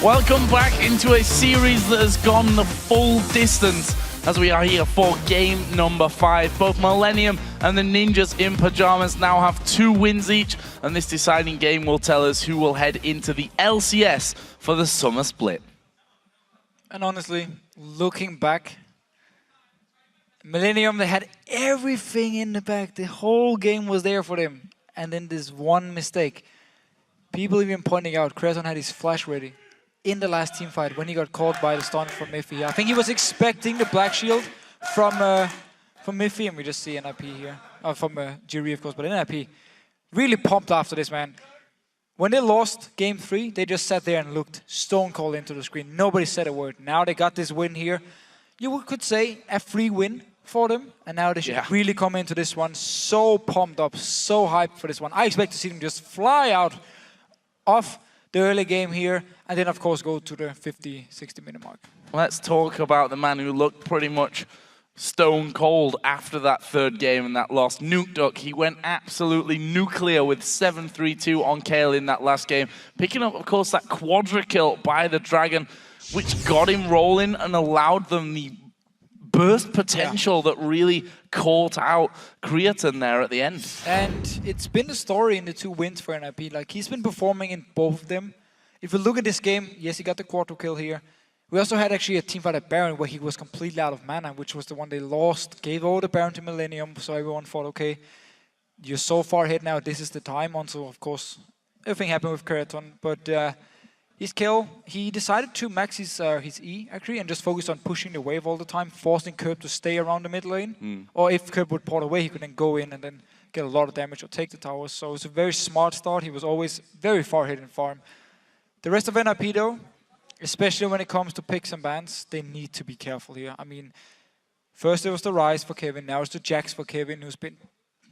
Welcome back into a series that has gone the full distance as we are here for game number 5. Both Millennium and the Ninjas in Pajamas now have 2 wins each, and this deciding game will tell us who will head into the LCS for the summer split. And honestly, looking back, Millennium, they had everything in the back. The whole game was there for them. And then this one mistake. People even pointing out, Kreaton had his flash ready in the last team fight when he got caught by the stun from Miffy. I think he was expecting the black shield from Miffy, and we just see NIP here. From Jiri, of course, but NIP really pumped after this, man. When they lost game 3, they just sat there and looked stone cold into the screen. Nobody said a word. Now they got this win here. You could say a free win for them, and now they should really come into this one so pumped up, so hyped for this one. I expect to see them just fly out of the early game here, and then of course go to the 50-60 minute mark. Let's talk about the man who looked pretty much stone cold after that 3rd game and that loss. Nukeduck, he went absolutely nuclear with 7-3-2 on Kale in that last game, picking up of course that quadra kill by the Dragon, which got him rolling and allowed them the burst potential that really caught out Kreaton there at the end. And it's been the story in the 2 wins for NIP. Like, he's been performing in both of them. If we look at this game, yes, he got the quarter kill here. We also had actually a team fight at Baron where he was completely out of mana, which was the one they lost, gave over the Baron to Millennium, so everyone thought, okay, you're so far ahead now, this is the time. Until, of course, everything happened with Kreaton, but his kill, he decided to max his E, actually, and just focus on pushing the wave all the time, forcing Curb to stay around the mid lane. Or if Curb would port away, he could then go in and then get a lot of damage or take the towers. So it's a very smart start. He was always very far ahead in farm. The rest of NIP, though, especially when it comes to picks and bans, they need to be careful here. I mean, first it was the Rise for Kevin, now it's the Jax for Kevin, who's been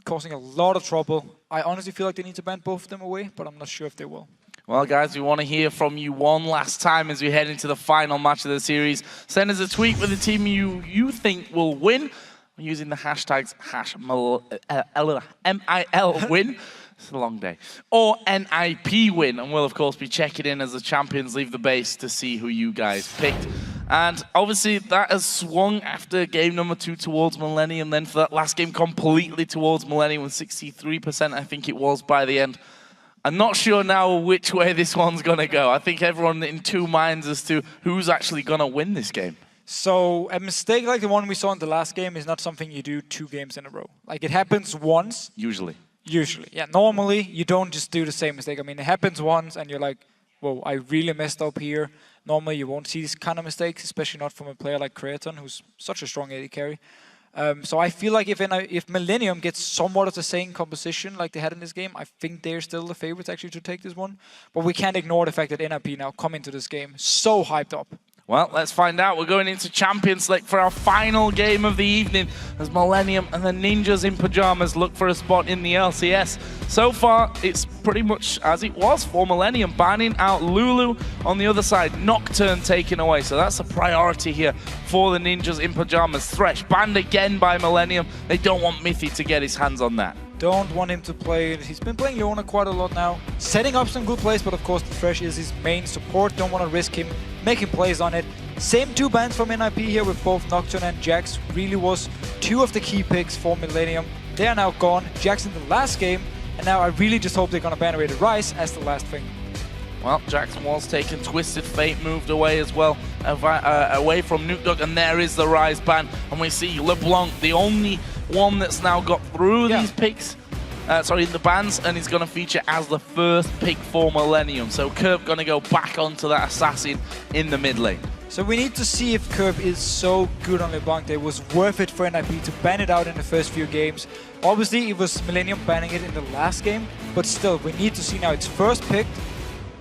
causing a lot of trouble. I honestly feel like they need to ban both of them away, but I'm not sure if they will. Well, guys, we want to hear from you one last time as we head into the final match of the series. Send us a tweet with the team you think will win using the hashtags MIL win. It's a long day. Or NIP win. And we'll, of course, be checking in as the champions leave the base to see who you guys picked. And obviously, that has swung after game number 2 towards Millennium. Then for that last game, completely towards Millennium with 63%, I think it was, by the end. I'm not sure now which way this one's going to go. I think everyone in 2 minds as to who's actually going to win this game. So a mistake like the one we saw in the last game is not something you do 2 games in a row. Like, it happens once. Usually. Yeah, normally you don't just do the same mistake. I mean, it happens once and you're like, whoa, I really messed up here. Normally you won't see these kind of mistakes, especially not from a player like Kreaton, who's such a strong AD carry. So I feel like if Millennium gets somewhat of the same composition like they had in this game, I think they're still the favorites actually to take this one. But we can't ignore the fact that NIP now come into this game so hyped up. Well, let's find out. We're going into Champions Select for our final game of the evening as Millennium and the Ninjas in Pajamas look for a spot in the LCS. So far, it's pretty much as it was for Millennium, banning out Lulu. On the other side, Nocturne taken away. So that's a priority here for the Ninjas in Pajamas. Thresh banned again by Millennium. They don't want Miffy to get his hands on that. Don't want him to play. He's been playing Leona quite a lot now. Setting up some good plays, but of course the Thresh is his main support. Don't want to risk him making plays on it. Same 2 bans from NIP here with both Nocturne and Jax. Really was 2 of the key picks for Millennium. They are now gone. Jax in the last game. And now I really just hope they're going to ban away the Rise as the last thing. Well, Jax was taken. Twisted Fate moved away as well, away from Nukeduck, and there is the Rise ban. And we see LeBlanc, the only one that's now got through these picks, the bans, and he's going to feature as the first pick for Millennium. So Curb going to go back onto that Assassin in the mid lane. So we need to see if Curb is so good on LeBlanc that it was worth it for NIP to ban it out in the first few games. Obviously, it was Millennium banning it in the last game, but still, we need to see now it's first picked.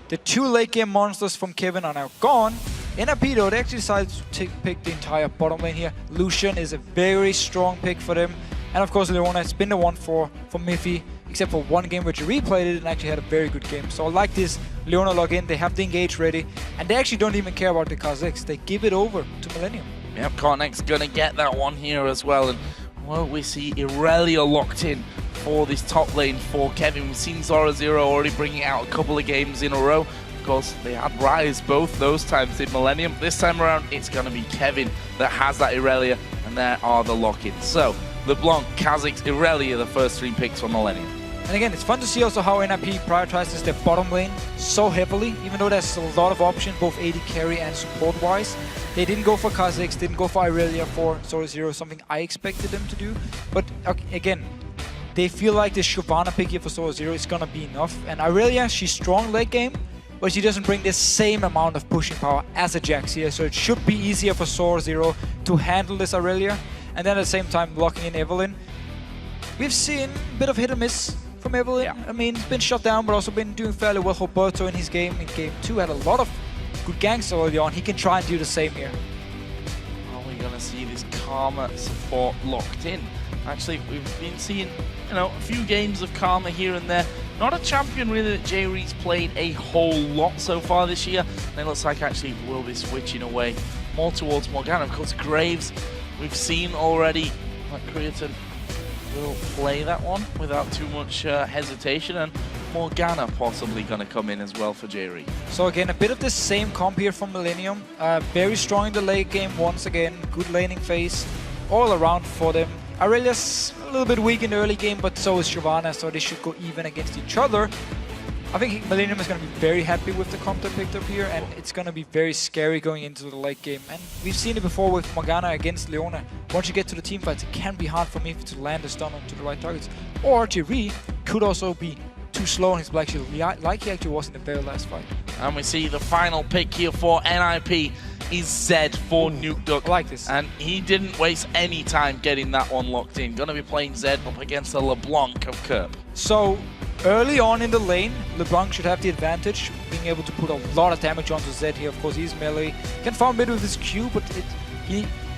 The 2 late game monsters from Kevin are now gone. NIP, though, they actually decided to pick the entire bottom lane here. Lucian is a very strong pick for them. And of course, Leona has been the one for Miffy, except for 1 game where she replayed it and actually had a very good game. So I like this Leona login. They have the engage ready, and they actually don't even care about the Kha'Zix. They give it over to Millennium. Yep, Karnek's going to get that one here as well. And well, we see Irelia locked in for this top lane for Kevin. We've seen Zora Zero already bringing out a couple of games in a row. course, they had Rise both those times in Millennium. This time around, it's going to be Kevin that has that Irelia, and there are the lock-ins. So, LeBlanc, Kha'Zix, Irelia, the first 3 picks for Millennium. And again, it's fun to see also how NIP prioritizes their bottom lane so heavily, even though there's a lot of options, both AD carry and support-wise. They didn't go for Kha'Zix, didn't go for Irelia for Solo Zero, something I expected them to do. But again, they feel like this Shyvana pick here for Solo Zero is gonna be enough. And Irelia, she's strong late game, but she doesn't bring the same amount of pushing power as a Jax here, so it should be easier for Solo Zero to handle this Irelia. And then at the same time, locking in Evelyn. We've seen a bit of hit or miss from Evelyn. Yeah. I mean, he's been shut down, but also been doing fairly well. Roberto in his game, in game 2, had a lot of good ganks early on. He can try and do the same here. Are we going to see this Karma support locked in? Actually, we've been seeing, a few games of Karma here and there. Not a champion really that J-Reed's played a whole lot so far this year. And it looks like actually we'll be switching away more towards Morgana. Of course, Graves, we've seen already that Creaton will play that one without too much hesitation, and Morgana possibly going to come in as well for J-Reed. So again, a bit of the same comp here from Millennium. Very strong in the late game once again. Good laning phase all around for them. Aurelia's a little bit weak in the early game, but so is Shyvana, so they should go even against each other. I think Millennium is going to be very happy with the comp they picked up here, and it's going to be very scary going into the late game. And we've seen it before with Morgana against Leona. Once you get to the team fights, it can be hard for me to land a stun onto the right targets. Or J-Reed could also be too slow on his Black Shield, like he actually was in the very last fight. And we see the final pick here for NIP is Zed for Nukeduck. I like this. And he didn't waste any time getting that one locked in. Gonna be playing Zed up against the LeBlanc of Kerp. So, early on in the lane, LeBlanc should have the advantage, being able to put a lot of damage onto Zed here. Of course, he's melee. Can farm mid with his Q, but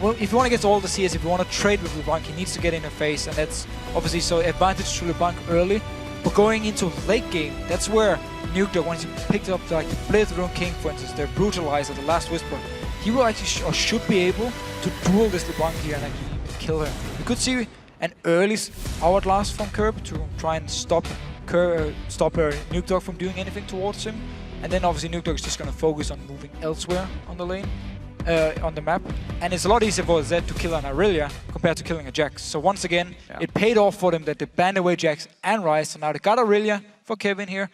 well, if you want to get all the CS, if you want to trade with LeBlanc, he needs to get in the face, and that's obviously so advantage to LeBlanc early. But going into late game, that's where Nukeduck, once he picked up like the Blithrune King, for instance, their Brutalizer, the Last Whisper, he will actually or should be able to duel this LeBlanc here and actually kill her. We could see an early Hourglass from Kerp to try and stop Nukeduck from doing anything towards him, and then obviously Nukeduck is just going to focus on moving elsewhere on the lane, on the map, and it's a lot easier for Zed to kill an Irelia compared to killing a Jax. So once again, it paid off for them that they banned away Jax and Ryze, so now they got Irelia for Kevin here.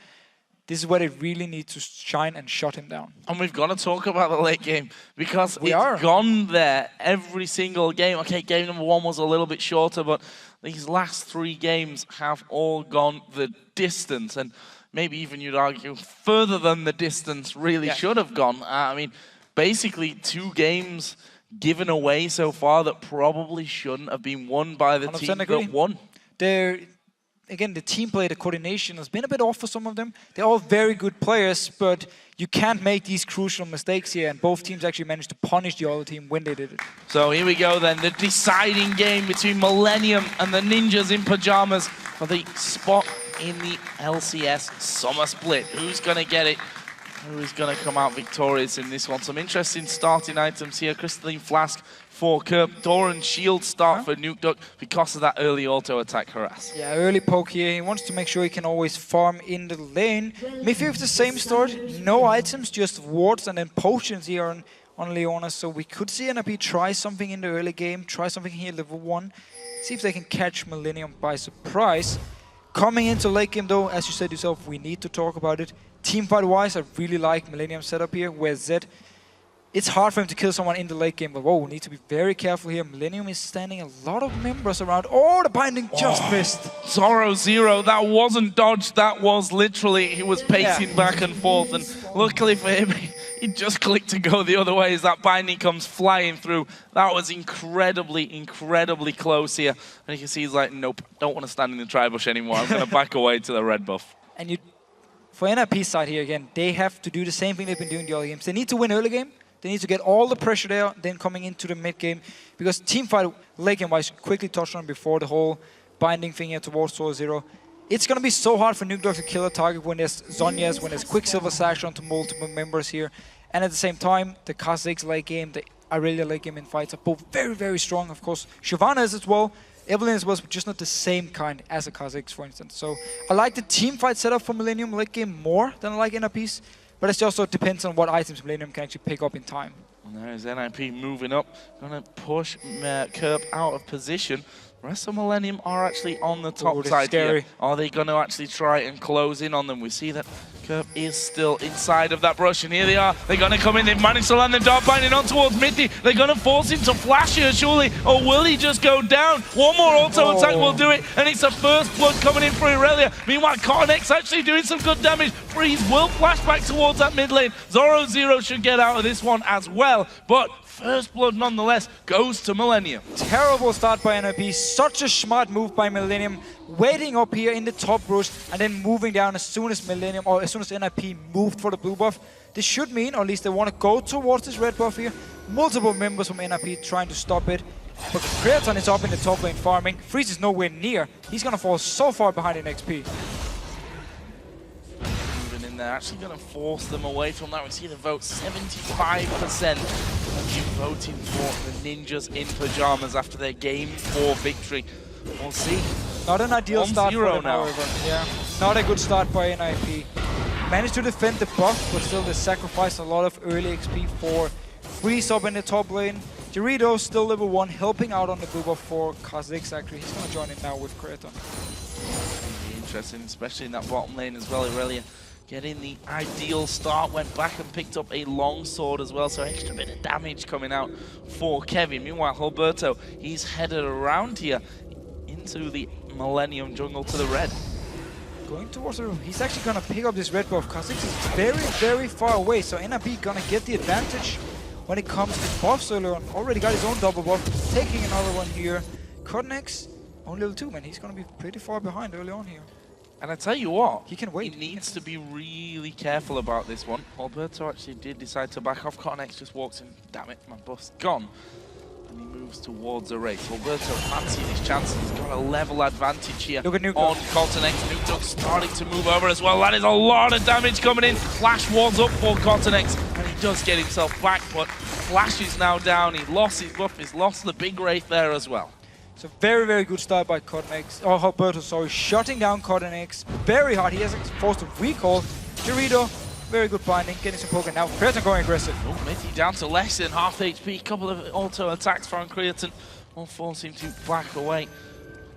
This is where they really need to shine and shut him down. And we've got to talk about the late game, because it's gone there every single game. Okay, game number 1 was a little bit shorter, but these last 3 games have all gone the distance, and maybe even you'd argue further than the distance really should have gone. I mean, basically 2 games given away so far that probably shouldn't have been won by the team that won. Again, the team play, the coordination has been a bit off for some of them. They're all very good players, but you can't make these crucial mistakes here, and both teams actually managed to punish the other team when they did it. So here we go then, the deciding game between Millennium and the Ninjas in Pajamas for the spot in the LCS Summer Split. Who's going to get it? Who is going to come out victorious in this one? Some interesting starting items here. Crystalline Flask for Kerp. Doran Shield start for Nukeduck because of that early auto attack harass. Yeah, early poke here. He wants to make sure he can always farm in the lane. Miffy with the same start. No items, just wards and then potions here on Leona. So we could see NIP try something in the early game. Try something here level 1. See if they can catch Millennium by surprise. Coming into late game though, as you said yourself, we need to talk about it. Teamfight wise, I really like Millennium's setup here, where Zed, it's hard for him to kill someone in the late game, but whoa, we need to be very careful here. Millennium is standing a lot of members around. Oh, the binding just missed. Zoro Zero, that wasn't dodged, that was literally, he was pacing back and forth, and luckily for him, he just clicked to go the other way as that binding comes flying through. That was incredibly, incredibly close here. And you can see he's like, nope, don't want to stand in the tri-bush anymore. I'm going to back away to the red buff. And for NIP's side here again, they have to do the same thing they've been doing the early games. They need to win early game. They need to get all the pressure there, then coming into the mid game. Because teamfight, late game wise, quickly touched on before the whole binding thing here towards Solo Zero. It's going to be so hard for Nukeduck to kill a target when there's Zhonya's, when there's Quicksilver Sash onto multiple members here. And at the same time, the Kha'Zix late game, the Irelia late game in fights are both very, very strong. Of course, Shyvana is as well. Evelyn as well, but just not the same kind as a Kha'Zix, for instance. So I like the team fight setup for Millennium late game more than I like NIP's. but it also depends on what items Millennium can actually pick up in time. And there's NIP moving up, gonna push Kerp out of position. The rest of Millennium are actually on the top side here. Are they going to actually try and close in on them? We see that Kerp is still inside of that brush, and here they are. They're going to come in. They've managed to land the dart binding on towards Mithy. They're going to force him to flash here, surely. Or will he just go down? One more auto attack will do it, and it's a first blood coming in for Irelia. Meanwhile, Cornex actually doing some good damage. Freeze will flash back towards that mid lane. Zoro should get out of this one as well, but first blood nonetheless goes to Millennium. Terrible start by NIP. Such a smart move by Millennium. Waiting up here in the top rush and then moving down as soon as Millennium, or as soon as NIP moved for the blue buff. This should mean, or at least they want to go towards this red buff here. Multiple members from NIP trying to stop it. But Creaton is up in the top lane farming. Freeze is nowhere near. He's going to fall so far behind in XP. They're actually going to force them away from that. We see the vote 75% of you voting for the Ninjas in Pajamas after their Game 4 victory. We'll see. Not an ideal start for them, however. Yeah, not a good start by NIP. Managed to defend the buff, but still they sacrificed a lot of early XP for Freeze up in the top lane. Dorito still level 1, helping out on the blue buff for Kha'Zix actually. He's going to join in now with Creaton. Interesting, especially in that bottom lane as well, Irelia. Getting the ideal start, went back and picked up a long sword as well, so extra bit of damage coming out for Kevin. Meanwhile, Alberto, he's headed around here into the Millennium jungle to the red. Going towards the room, he's actually going to pick up this red buff. Kha'Zix is very, very far away, so NIP going to get the advantage when it comes to buffs earlier on. Already got his own double buff, taking another one here. Cornex, only level 2, man. He's going to be pretty far behind early on here. And I tell you what, he can wait. He needs to be really careful about this one. Alberto actually did decide to back off. Cornex just walks in. Damn it, my buff's gone. And he moves towards the race. Alberto fancying his chances. He's got a level advantage here Look at on Cortex. Nuke starting to move over as well. That is a lot of damage coming in. Flash wards up for Cortex, and he does get himself back, but Flash is now down. He lost his buff. He's lost the big wraith there as well. So very, very good start by Cornex. Oh, Alberto, sorry. Shutting down Cornex very hard. He has forced a recall. Dorito, very good binding. Getting some poke. Now Creaton going aggressive. Oh, Mithy down to less than half HP. Couple of auto attacks from Creaton will force him to back away.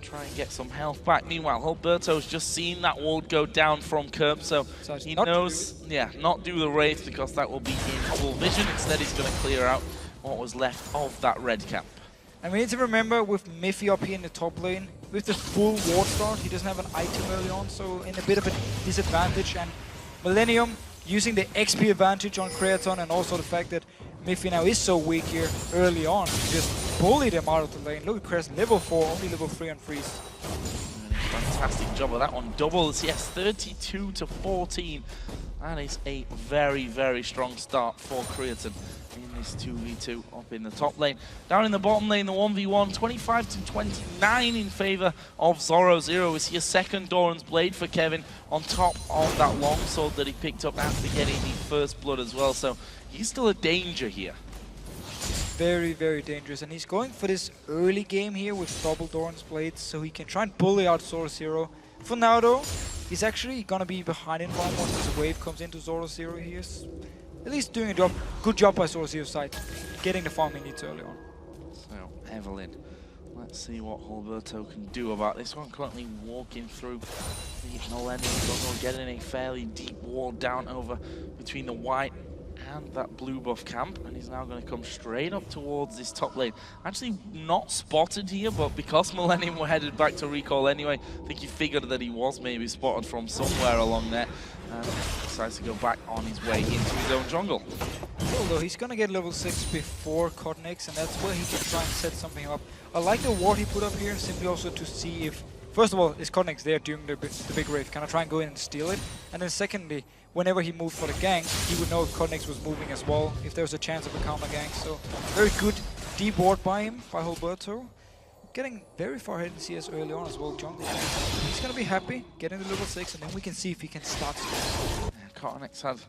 Try and get some health back. Meanwhile, Alberto's just seen that ward go down from Kerp, so he knows, not do the Wraith because that will be in full vision. Instead, he's going to clear out what was left of that red camp. And we need to remember with Miffy up here in the top lane, with the full ward start, he doesn't have an item early on, so in a bit of a disadvantage. And Millennium using the XP advantage on Creaton, and also the fact that Miffy now is so weak here early on, he just bullied him out of the lane. Look at Creaton, level 4, only level 3 on Freeze. Fantastic job of that one. Doubles, yes, 32 to 14. That is a very, very strong start for Creaton in this 2v2 up in the top lane. Down in the bottom lane, the 1v1, 25 to 29 in favor of Zoro. We see a second Doran's Blade for Kevin on top of that longsword that he picked up after getting the first blood as well. So he's still a danger here. Very, very dangerous. And he's going for this early game here with double Doran's Blades so he can try and bully out Zoro. For now though, he's actually gonna be behind in line once this wave comes into Zoro. He is at least doing a job. Good job by Zoro's side, getting the farm he needs early on. So, Evelyn, let's see what Alberto can do about this one. Currently walking through the Millennium jungle, getting a fairly deep ward down over between the white and that blue buff camp, and he's now going to come straight up towards this top lane. Actually not spotted here, but because Millennium were headed back to recall anyway, I think he figured that he was maybe spotted from somewhere along there, and decides to go back on his way into his own jungle. Although he's going to get level 6 before Cornex, and that's where he can try and set something up. I like the ward he put up here, simply also to see if, first of all, is Cornex there during the big wave? Can I try and go in and steal it? And then secondly, whenever he moved for the gank, he would know if Cornex was moving as well, if there was a chance of a counter gank. So very good deep ward by him, by Alberto. Getting very far ahead in CS early on as well, jungle. He's going to be happy, getting the level 6, and then we can see if he can start. Cornex had a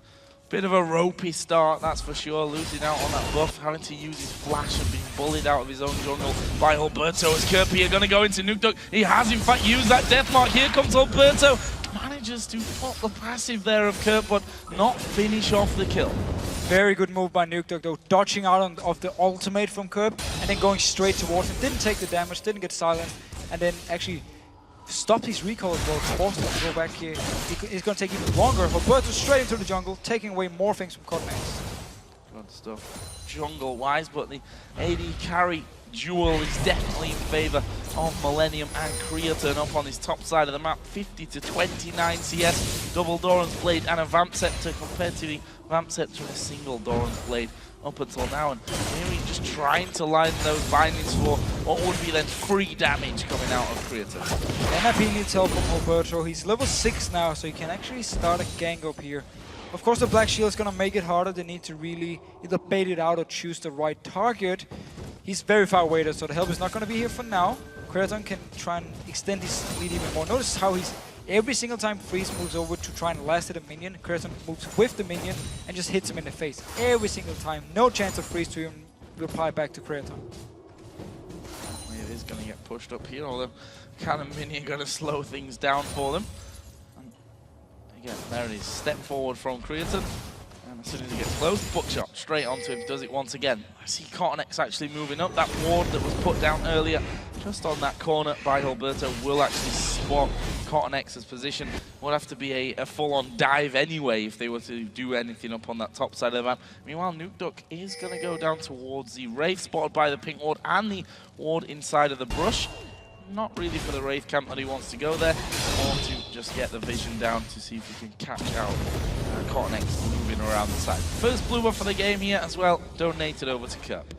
bit of a ropey start, that's for sure, losing out on that buff, having to use his flash and being bullied out of his own jungle by Alberto. As Kerp here going to go into Nuke. He has in fact used that death mark. Here comes Alberto. manages to pop the passive there of Kurt, but not finish off the kill. Very good move by Nukedog though, dodging out of the ultimate from Kerb and then going straight towards him. Didn't take the damage, didn't get silenced, and then actually stopped his recall as well, forced him to go back here. It's going to take even longer. Roberto straight into the jungle, taking away more things from Cotton-X. Good stuff jungle-wise, but the AD carry duel is definitely in favor of Millennium and Creaturn up on his top side of the map. 50 to 29 CS, double Doran's Blade and a Vamp Scepter compared to the Vamp Scepter and a single Doran's Blade up until now. And here just trying to line those bindings for what would be then free damage coming out of Creaturn. NIP needs help from Roberto. He's level 6 now, so he can actually start a gang up here. Of course, the Black Shield is going to make it harder. They need to really either bait it out or choose the right target. He's very far away though, so the help is not going to be here for now. Creaturn can try and extend his lead even more. Notice how he's every single time Freeze moves over to try and last hit a minion, Creaturn moves with the minion and just hits him in the face. Every single time. No chance of Freeze to even reply back to Creaturn. It is going to get pushed up here, although Cannon Minion going to slow things down for them. And again, there it is. Step forward from Creaturn. And as soon as he gets close, buckshot straight onto him, does it once again. I see Cotton-X actually moving up. That ward that was put down earlier, just on that corner by Alberto, will actually spot Cotton-X's position. Would have to be a full-on dive anyway if they were to do anything up on that top side of the map. Meanwhile, Nukeduck is going to go down towards the Wraith, spotted by the pink ward and the ward inside of the brush. Not really for the Wraith camp that he wants to go there, or to just get the vision down to see if he can catch out Cotton-X moving around the side. First blue buff for the game here as well, donated over to Cup.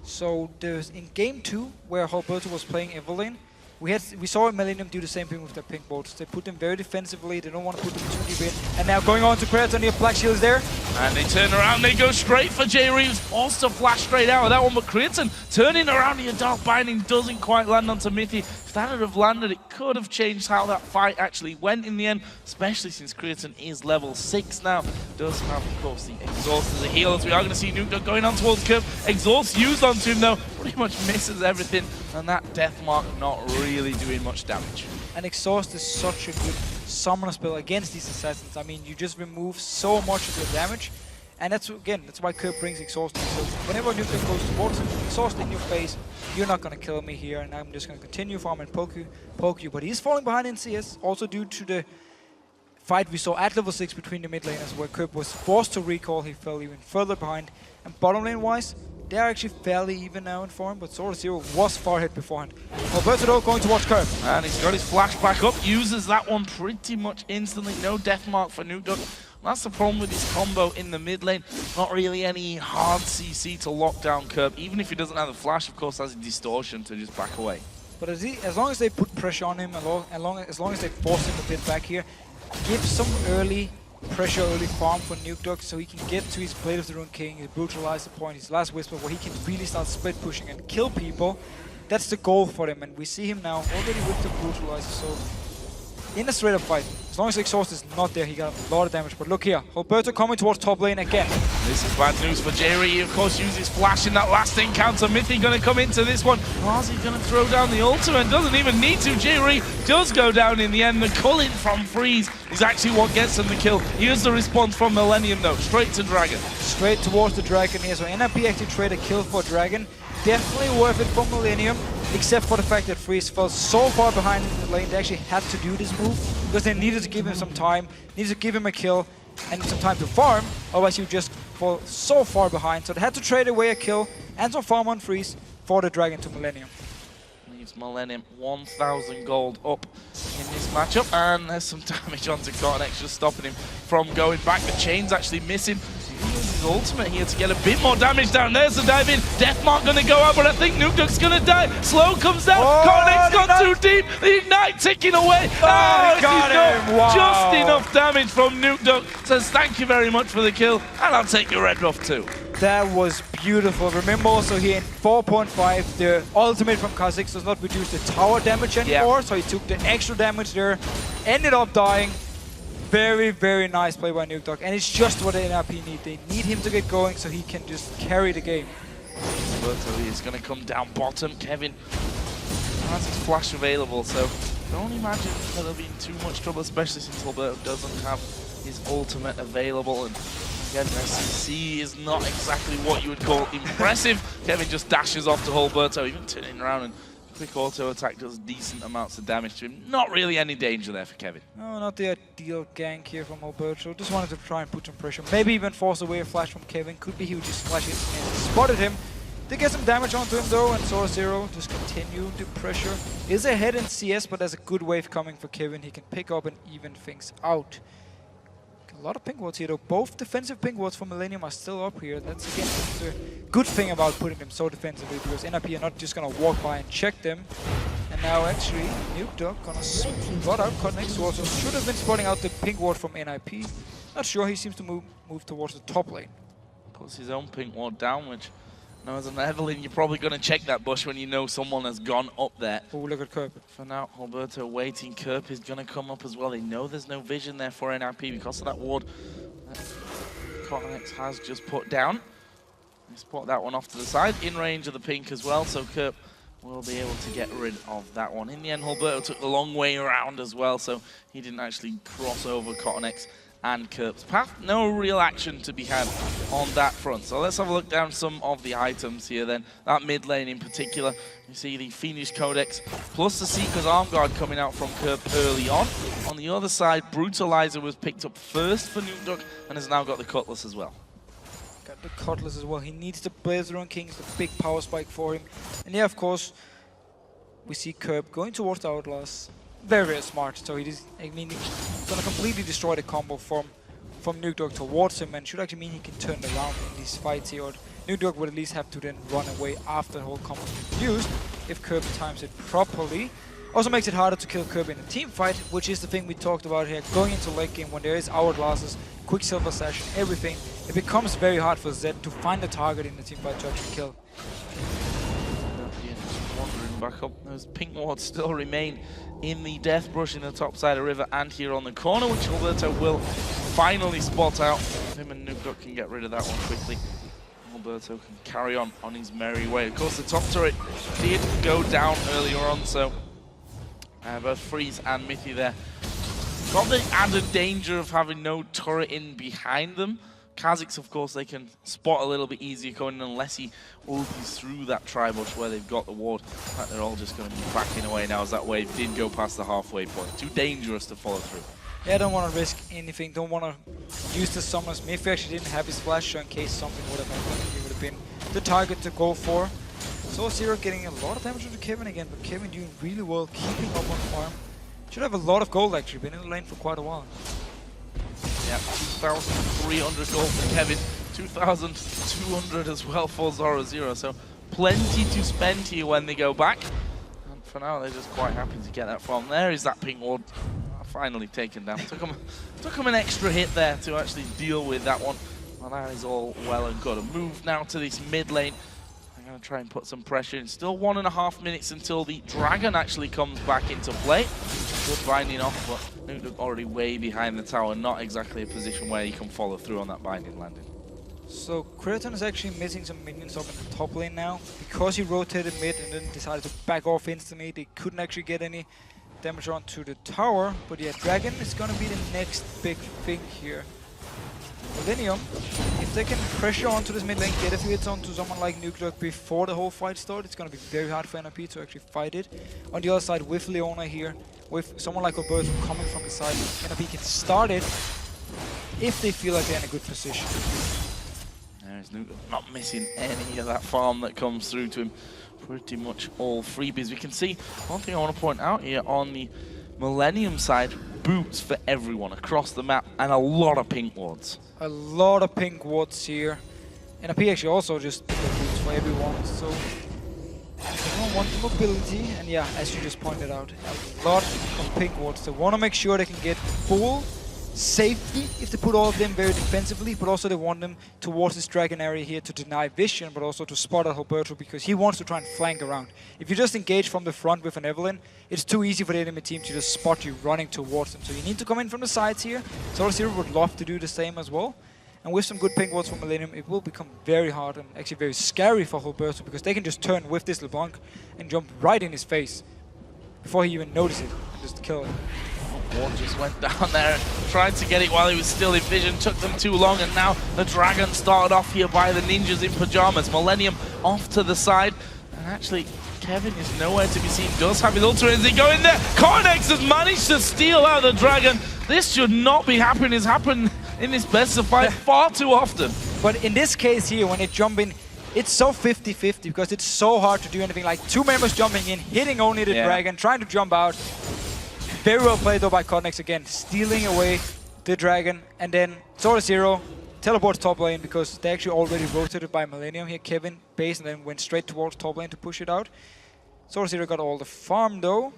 So there's in game 2, where Roberto was playing Evelyn, we saw Millennium do the same thing with their pink bolts. They put them very defensively, they don't want to put them too deep in. And now going on to Predator near Black Shield is there. And they turn around, they go straight for J Reeves, forced to flash straight out of that one, but Creaturn turning around here, Dark Binding doesn't quite land onto Mithy. If that had have landed, it could have changed how that fight actually went in the end, especially since Creaturn is level 6 now. Does have, of course, the Exhaust as a heal, as we are going to see Nuke going on towards Curve. Exhaust used onto him though, pretty much misses everything, and that Death Mark not really doing much damage. And Exhaust is such a good summoner spell against these assassins. I mean, you just remove so much of your damage, and that's why Curve brings Exhaust. So whenever Nuke goes towards him, Exhaust in your face, you're not going to kill me here, and I'm just going to continue farming poke you. But he's falling behind in CS, also due to the fight we saw at level 6 between the mid laners, where Curve was forced to recall. He fell even further behind. And bottom lane wise, they're actually fairly even now in form, but Sword of Zero was far ahead beforehand. Alberto though going towards Curve. And he's got his flash back up, uses that one pretty much instantly. No Death Mark for Nuke. That's the problem with his combo in the mid lane. Not really any hard CC to lock down Curve. Even if he doesn't have the flash, of course, has a distortion to just back away. But as long as they put pressure on him, as long as they force him a bit back here, give some early pressure, early farm for Nuke so he can get to his Blade of the Rune King, his Brutalize the point, his last Whisper, where he can really start split pushing and kill people. That's the goal for him, and we see him now already with the Brutalizer. So in a straight up fight, as long as the Exhaust is not there, he got a lot of damage. But look here, Alberto coming towards top lane again. This is bad news for Jerry. He, of course, uses flash in that last encounter. Mithy going to come into this one. Razi going to throw down the ultimate. Doesn't even need to. Jerry does go down in the end. The culling from Freeze is actually what gets him the kill. Here's the response from Millennium, though. Straight to Dragon. Straight towards the Dragon here. So NIP actually trade a kill for Dragon. Definitely worth it for Millennium, except for the fact that Freeze fell so far behind in the lane. They actually had to do this move because they needed to give him some time, needed to give him a kill and some time to farm, otherwise you just fall so far behind. So they had to trade away a kill and some farm on Freeze for the Dragon to Millennium. Leaves Millennium 1,000 gold up in this matchup, and there's some damage onto Cotton-X, just stopping him from going back. The chain's actually missing. He uses his ultimate here to get a bit more damage down. There's the dive in. Deathmark gonna go out, but I think Nukeduck's gonna die. Slow comes down. Cotton-X got too deep. The Ignite ticking away. Oh, got him. Wow. Just enough damage from Nukeduck. Says thank you very much for the kill, and I'll take your red buff too. That was beautiful. Remember also here in 4.5, the ultimate from Kha'Zix does not reduce the tower damage anymore, so he took the extra damage there, ended up dying. Very, very nice play by Nukeduck, and it's just what the NRP need. They need him to get going so he can just carry the game. Berto is going to come down bottom. Kevin has his flash available, so Don't imagine that they'll be in too much trouble, especially since Alberto doesn't have his ultimate available. And again, SCC is not exactly what you would call impressive. Kevin just dashes off to Alberto, even turning around, and quick auto attack does decent amounts of damage to him. Not really any danger there for Kevin. No, not the ideal gank here from Alberto. Just wanted to try and put some pressure. Maybe even force away a flash from Kevin. Could be he would just flash it and spotted him. Did get some damage onto him though, and Sora Zero just continue to pressure. Is ahead in CS, but there's a good wave coming for Kevin. He can pick up and even things out. A lot of pink wards here though. Both defensive pink wards for Millennium are still up here. That's again the good thing about putting them so defensively, because NIP are not just gonna walk by and check them. And now actually, Nuke Dog gonna spot out Cotnex, who also should have been spotting out the pink ward from NIP. Not sure, he seems to move towards the top lane. Puts his own pink ward down, which, now as an Evelyn, you're probably going to check that bush when you know someone has gone up there. Oh, look at Kerp. For now, Alberto waiting. Kerp is going to come up as well. They know there's no vision there for NIP because of that ward that Cotnex has just put down. They spot that one off to the side, in range of the pink as well, so Kerp will be able to get rid of that one. In the end, Alberto took the long way around as well, so he didn't actually cross over Cotnex and Kerp's path. No real action to be had on that front. So let's have a look down some of the items here then. That mid lane in particular, you see the Fiendish Codex plus the Seeker's Arm Guard coming out from Kerp early on. On the other side, Brutalizer was picked up first for Nuke Duck and has now got the Cutlass as well. Got the Cutlass as well. He needs the Blazer Kings, the big power spike for him. And yeah, of course, we see Kerp going towards the Outlaws. Very, very smart. So he's going to completely destroy the combo from Nuke Dog towards him, and should actually mean he can turn around in these fights here. Or Nuke Dog would at least have to then run away after the whole combo is used if Kerp times it properly. Also makes it harder to kill Kerp in a team fight, which is the thing we talked about here. Going into late game when there is Hourglasses, Quicksilver Slash, and everything, it becomes very hard for Zed to find a target in the team fight to actually kill. Wandering back up, those pink wards still remain in the Death Brush in the top side of River and here on the corner, which Alberto will finally spot out. Him and Nuke Duck can get rid of that one quickly. Alberto can carry on his merry way. Of course, the top turret did go down earlier on, so both Freeze and Mithy there got the added danger of having no turret in behind them. Kha'Zix, of course, they can spot a little bit easier going unless he ultis through that tri-bush where they've got the ward. In fact, they're all just going to be backing away now as that wave did go past the halfway point. Too dangerous to follow through. Yeah, I don't want to risk anything. Don't want to use the summoners. Mithy actually didn't have his flash, so in case something would have happened, he would have been the target to go for. So Zero getting a lot of damage to Kevin again, but Kevin doing really well, keeping up on farm. Should have a lot of gold actually, been in the lane for quite a while. Yeah, 2,300 gold for Kevin, 2,200 as well for Zoro Zero, so plenty to spend here when they go back. And for now, they're just quite happy to get that from. There is that pink ward finally taken down. Took him an extra hit there to actually deal with that one. Well, that is all well and good. A move now to this mid lane. I'm going to try and put some pressure in. Still 1.5 minutes until the Dragon actually comes back into play. Good binding off, but Nuke already way behind the tower. Not exactly a position where he can follow through on that binding landing. So Kraton is actually missing some minions up in the top lane now. Because he rotated mid and then decided to back off instantly, they couldn't actually get any damage onto the tower. But yeah, Dragon is going to be the next big thing here. Millennium, if they can pressure onto this mid lane, get a few hits onto someone like Nuke Dog before the whole fight starts, it's going to be very hard for NIP to actually fight it. On the other side, with Leona here, with someone like Alberto coming from the side, NIP can start it if they feel like they're in a good position. There's Nuke Dog not missing any of that farm that comes through to him. Pretty much all freebies. We can see, one thing I want to point out here on the Millennium side, boots for everyone across the map and a lot of pink wards. A lot of pink wards here. NIP actually also just picked up boots for everyone, so they don't want the mobility, and yeah, as you just pointed out, a lot of pink wards. They want to make sure they can get full safety if they put all of them very defensively, but also they want them towards this dragon area here to deny vision, but also to spot out Alberto because he wants to try and flank around. If you just engage from the front with an Evelyn, it's too easy for the enemy team to just spot you running towards them. So you need to come in from the sides here. Zoro Zero would love to do the same as well. And with some good pink wards from Millennium, it will become very hard and actually very scary for Alberto because they can just turn with this LeBlanc and jump right in his face. before he even noticed it and just kill it. Ward just went down there, tried to get it while he was still in vision, took them too long, and now the Dragon started off here by the ninjas in pajamas. Millennium off to the side, and actually Kevin is nowhere to be seen. Does have his ultra as he go in there. Cornex has managed to steal out the Dragon. This should not be happening. It's happened in this best of fight far too often. But in this case here, when they jump in, it's so 50-50 because it's so hard to do anything. Like 2 members jumping in, hitting only the Dragon, trying to jump out. Very well played though by Cornex again, stealing away the Dragon, and then Sword Zero teleports top lane because they actually already rotated by Millennium here. Kevin base and then went straight towards top lane to push it out. Sword Zero got all the farm though.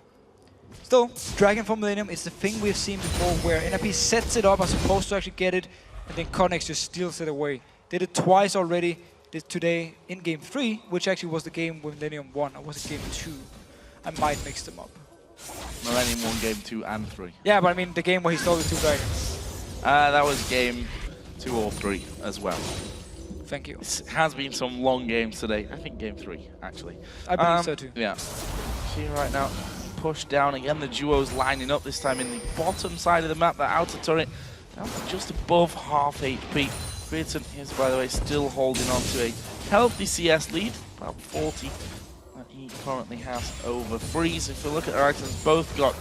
Still, Dragon from Millennium is the thing we've seen before where NIP sets it up as opposed to actually get it, and then Cornex just steals it away. Did it twice already today in game 3, which actually was the game when Millennium won, or was it game 2? I might mix them up. Millennium won game 2 and 3. Yeah, but I mean the game where he stole the 2 dragons. That was game 2 or 3 as well. Thank you. It has been some long games today. I think game 3, actually. I believe so too. Yeah. See right now, push down again. The duo's lining up this time in the bottom side of the map. The outer turret down to just above half HP. Bearton is, by the way, still holding on to a healthy CS lead, about 40. He currently has over Freeze. If we look at our items, both got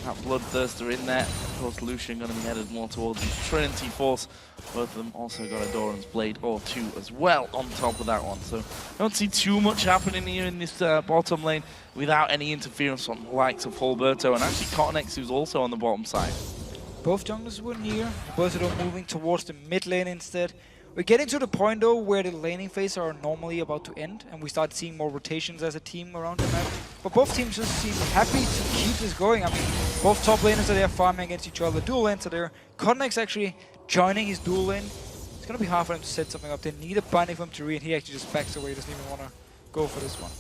that Bloodthirster in there. Of course, Lucian going to be headed more towards the Trinity Force. Both of them also got a Doran's Blade or 2 as well on top of that one. So don't see too much happening here in this bottom lane without any interference from the likes of Hulberto and actually Cornex, who's also on the bottom side. Both junglers were near, both of them moving towards the mid lane instead. We're getting to the point though where the laning phase are normally about to end and we start seeing more rotations as a team around the map. But both teams just seem happy to keep this going. I mean, both top laners are there farming against each other, dual lanes are there. Cornex actually joining his dual lane. It's gonna be hard for them to set something up. They need a binding from Turi and he actually just backs away, doesn't even wanna go for this one.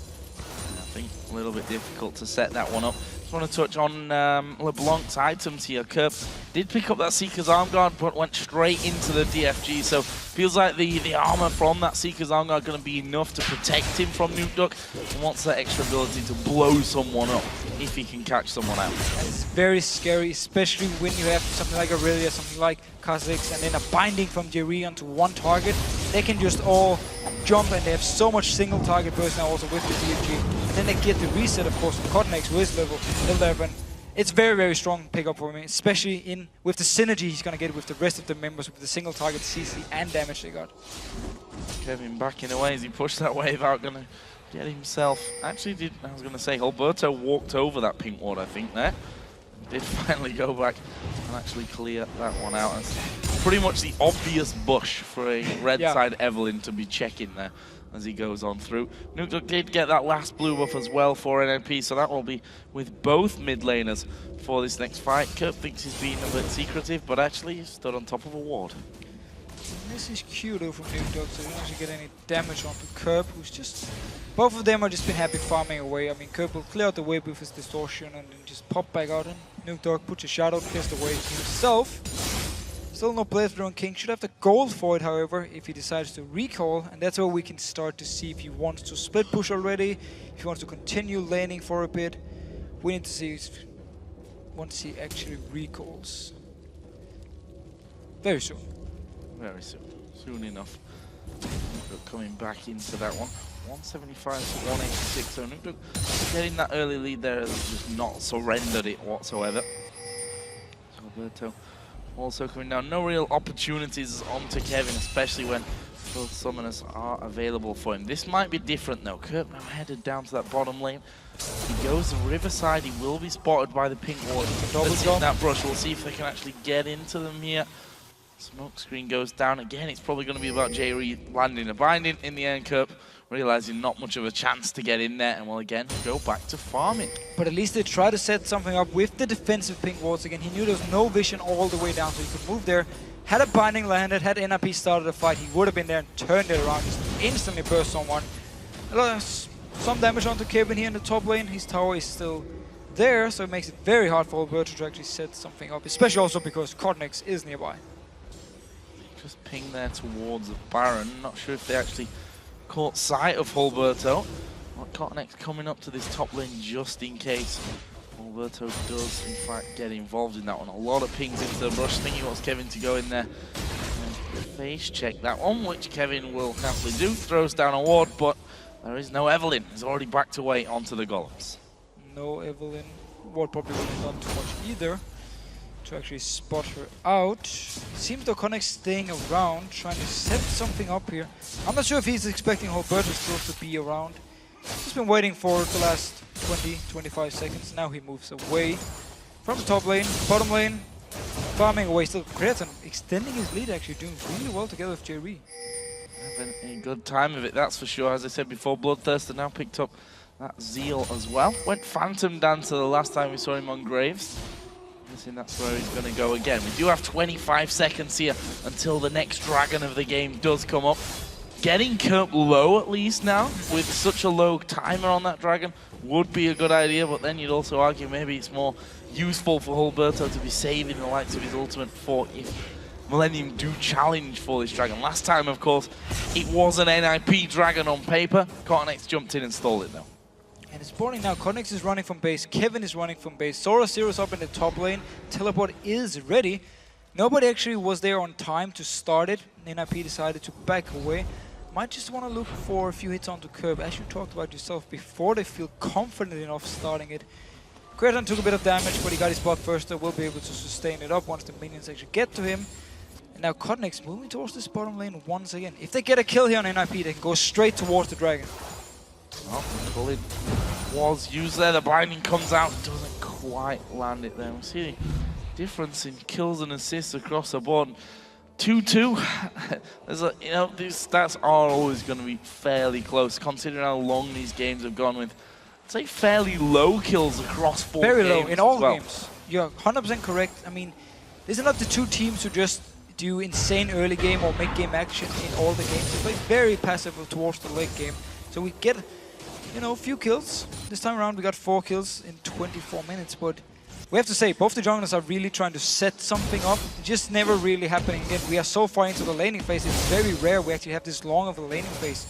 I think a little bit difficult to set that one up. Just want to touch on LeBlanc's items here. Kerp did pick up that Seeker's Arm Guard, but went straight into the DFG. So feels like the armor from that Seeker's Arm Guard going to be enough to protect him from Nuke Duck. He wants that extra ability to blow someone up if he can catch someone out. And it's very scary, especially when you have something like Aurelia, something like Kha'Zix, and then a binding from Jerry onto one target. They can just all jump and they have so much single target burst now also with the DFG. And then they get the reset, of course, from Cornex who is level 11. It's very, very strong pickup for me, especially with the synergy he's going to get with the rest of the members with the single target CC and damage they got. Kevin backing away as he pushed that wave out, going to get himself. Actually, I was going to say, Alberto walked over that pink ward, I think, there. Did finally go back and actually clear that one out. It's pretty much the obvious bush for a red side Evelyn to be checking there as he goes on through. Nuke Duck did get that last blue buff as well for NMP, so that will be with both mid laners for this next fight. Kerp thinks he's being a bit secretive, but actually he's stood on top of a ward. This is cute though from Nuke Duck, so he doesn't actually get any damage onto Kerp, who's just... Both of them are just been happy farming away. I mean, Kerp will clear out the wave with his distortion and then just pop back out and Nuke Duck puts a shadow, clears the wave himself. Still no playthrough on King. Should have the gold for it, however, if he decides to recall, and that's where we can start to see if he wants to split push already, if he wants to continue laning for a bit. We need to see once he actually recalls. Very soon. Very soon. Soon enough. Coming back into that one. 175 to 186, so Nuke Duck getting that early lead there has just not surrendered it whatsoever. So Alberto also coming down. No real opportunities onto Kevin, especially when both summoners are available for him. This might be different though. Kerp now headed down to that bottom lane. He goes to Riverside. He will be spotted by the pink ward. Let's see that brush. We'll see if they can actually get into them here. Smoke screen goes down again. It's probably going to be about J-Re landing a binding in the end. Kerp realizing not much of a chance to get in there and will again go back to farming. But at least they try to set something up with the defensive pink wards again. He knew there was no vision all the way down, so he could move there. Had a binding landed, had NRP started a fight, he would have been there and turned it around, just instantly burst someone. Some damage onto Kevin here in the top lane. His tower is still there, so it makes it very hard for Alberto to actually set something up, especially also because Cornex is nearby. Just ping there towards the Baron. Not sure if they actually caught sight of Hulberto. Cornex coming up to this top lane just in case Alberto does, in fact, get involved in that one. A lot of pings into the brush. I think he wants Kevin to go in there and face check that one, which Kevin will happily do. Throws down a ward, but there is no Evelyn. He's already backed away onto the golems. No Evelyn. Ward probably wouldn't have done too much either to actually spot her out. Seems Connect staying around, trying to set something up here. I'm not sure if he's expecting Alberto still to be around. He's been waiting for the last 20-25 seconds. Now he moves away from the top lane, bottom lane, farming away. Still Creaton extending his lead, actually doing really well together with Jerry. Having a good time of it, that's for sure. As I said before, Bloodthirster now picked up that Zeal as well. Went Phantom Dancer the last time we saw him on Graves. Guessing that's where he's going to go again. We do have 25 seconds here until the next dragon of the game does come up. Getting Kerp low at least now, with such a low timer on that dragon, would be a good idea, but then you'd also argue maybe it's more useful for Alberto to be saving the likes of his ultimate for if Millennium do challenge for this dragon. Last time, of course, it was an NIP dragon on paper. Cortex jumped in and stole it though. And it's spawning now. Connex is running from base. Kevin is running from base. Sora Zero's up in the top lane. Teleport is ready. Nobody actually was there on time to start it. NIP decided to back away. Might just want to look for a few hits onto Curb, as you talked about yourself, before they feel confident enough starting it. Creaton took a bit of damage, but he got his buff first. They will be able to sustain it up once the minions actually get to him. And now Cotnex moving towards this bottom lane once again. If they get a kill here on NIP, they can go straight towards the dragon. Well, the bullet was used there. The binding comes out, doesn't quite land it there. We see the difference in kills and assists across the board. 2-2. There's a, these stats are always going to be fairly close, considering how long these games have gone with, I'd say, fairly low kills across 4 games. Very low in all games. You're 100% correct. I mean, these are not the two teams who just do insane early game or mid-game action in all the games. They play very passive towards the late game. So we get, a few kills. This time around we got 4 kills in 24 minutes, but we have to say, both the junglers are really trying to set something up. It's just never really happening again. We are so far into the laning phase, it's very rare we actually have this long of a laning phase.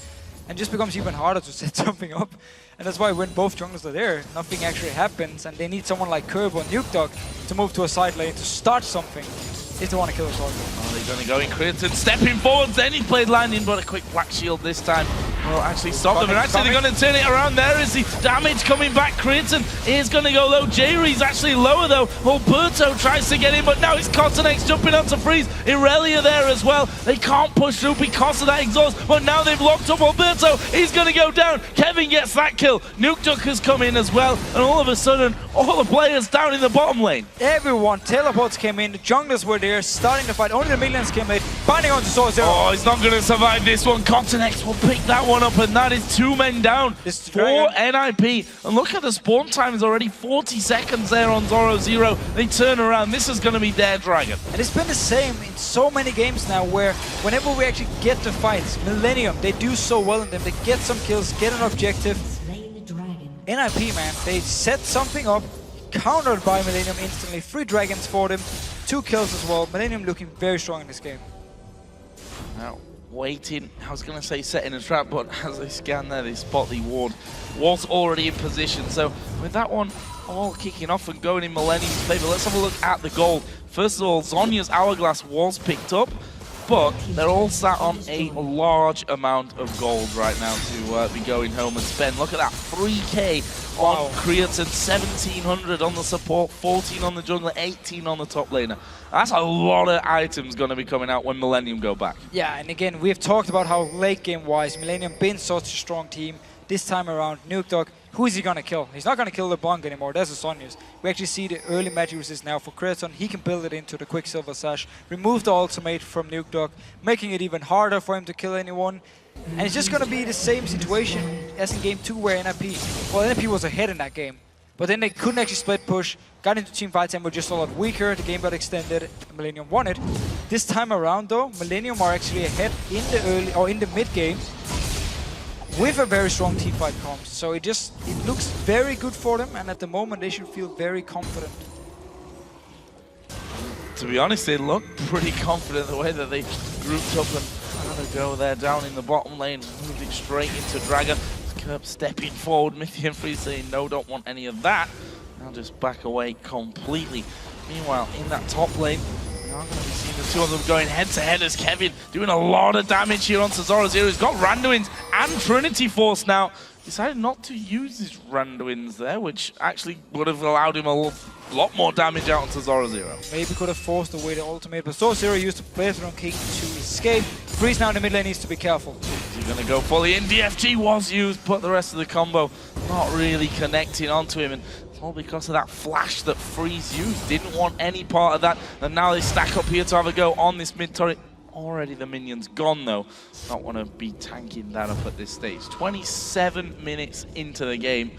And it just becomes even harder to set something up. And that's why when both junglers are there, nothing actually happens. And they need someone like Curb or Nuke to move to a side lane to start something if they want to kill a target. Oh, they're going to go in Creaton, stepping forward. Then he played landing, but a quick black shield this time. Well, actually stop them, and actually they're going to turn it around. There is the damage coming back. Creaton is going to go low. Jerry's actually lower though. Alberto tries to get in, but now it's Cottenex jumping on to freeze. Irelia there as well. They can't push through because of that exhaust, but now they've locked up Alberto. He's going to go down. Kevin gets that kill. Nuke Duck has come in as well, and all of a sudden, all the players down in the bottom lane. Everyone, teleports came in, the junglers were there, starting to fight. Only the minions came late, binding onto Sora Zero. Oh, he's not going to survive this one. Cottenex will pick that one up, and that is 2 men down for NIP. And look at the spawn time is already 40 seconds there on Zoro Zero. They turn around. This is going to be their dragon. And it's been the same in so many games now, where whenever we actually get to fights, Millennium, they do so well in them. They get some kills, get an objective. NIP, man, they set something up, countered by Millennium instantly. 3 dragons for them, 2 kills as well. Millennium looking very strong in this game. Now, waiting, I was going to say setting a trap, but as they scan there, they spot the ward was already in position. So with that one all kicking off and going in Millennium's favor, let's have a look at the gold. First of all, Zhonya's Hourglass was picked up, but they're all sat on a large amount of gold right now to be going home and spend. Look at that, 3k on Creaton, 1700 on the support, 14 on the jungler, 18 on the top laner. That's a lot of items going to be coming out when Millennium go back. Yeah, and again, we've talked about how late game wise Millennium been such a strong team. This time around, Nuke Dog, who is he going to kill? He's not going to kill LeBlanc anymore, that's the Sonya's. We actually see the early magic resist now for Creaton. He can build it into the Quicksilver Sash, remove the ultimate from Nuke Dog, making it even harder for him to kill anyone. And it's just going to be the same situation as in game 2 where NIP was ahead in that game. But then they couldn't actually split push, got into team fights and were just a lot weaker. The game got extended, Millennium won it. This time around though, Millennium are actually ahead in the early or in the mid game with a very strong team fight comms. So it looks very good for them, and at the moment they should feel very confident. To be honest, they look pretty confident the way that they grouped up and trying to go there down in the bottom lane, moving straight into Dragon. Kerp stepping forward, Mithy and Free saying no, don't want any of that. I'll just back away completely. Meanwhile, in that top lane, we are going to be seeing the two of them going head-to-head as Kevin doing a lot of damage here onto Zoro0. He's got Randuin's and Trinity Force now. Decided not to use his Randuin's there, which actually would have allowed him a lot more damage out onto Zoro0. Maybe could have forced away the ultimate, but Zoro0 used the Playthrough King to escape. Freeze now in the mid lane needs to be careful. Is he going to go fully in? DFG was used, but the rest of the combo not really connecting onto him. And all because of that flash that Freeze used. Didn't want any part of that. And now they stack up here to have a go on this mid turret. Already the minions gone though. Don't want to be tanking that up at this stage. 27 minutes into the game.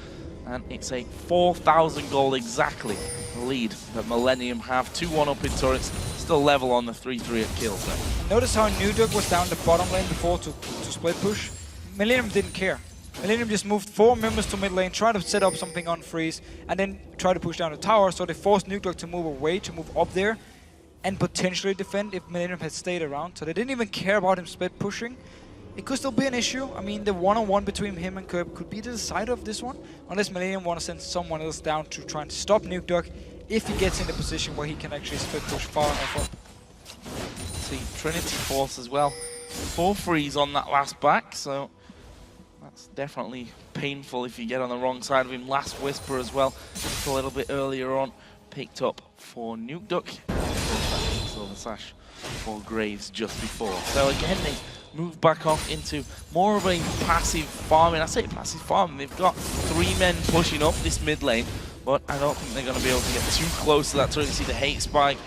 And it's a 4,000 goal exactly lead that Millennium have. 2-1 up in turrets. Still level on the 3-3 at kills though. Notice how Nugdog was down the bottom lane before to split push. Millennium didn't care. Millennium just moved 4 members to mid lane, tried to set up something on Freeze, and then try to push down the tower, so they forced Nugdog to move away, to move up there, and potentially defend if Millennium had stayed around. So they didn't even care about him split pushing. It could still be an issue. I mean, the one-on-one between him and Curb could be the decider of this one, unless Millennium want to send someone else down to try and stop Nugdog if he gets in the position where he can actually split push far enough up. See, Trinity Force as well. 4 Freeze on that last back, so that's definitely painful if you get on the wrong side of him. Last Whisper as well, just a little bit earlier on, picked up for Nugdog. Silver Sash for Graves just before. So again, they move back off into more of a passive farming. I say passive farming, they've got 3 men pushing up this mid lane, but I don't think they're going to be able to get too close to that turret. You see the hate spike.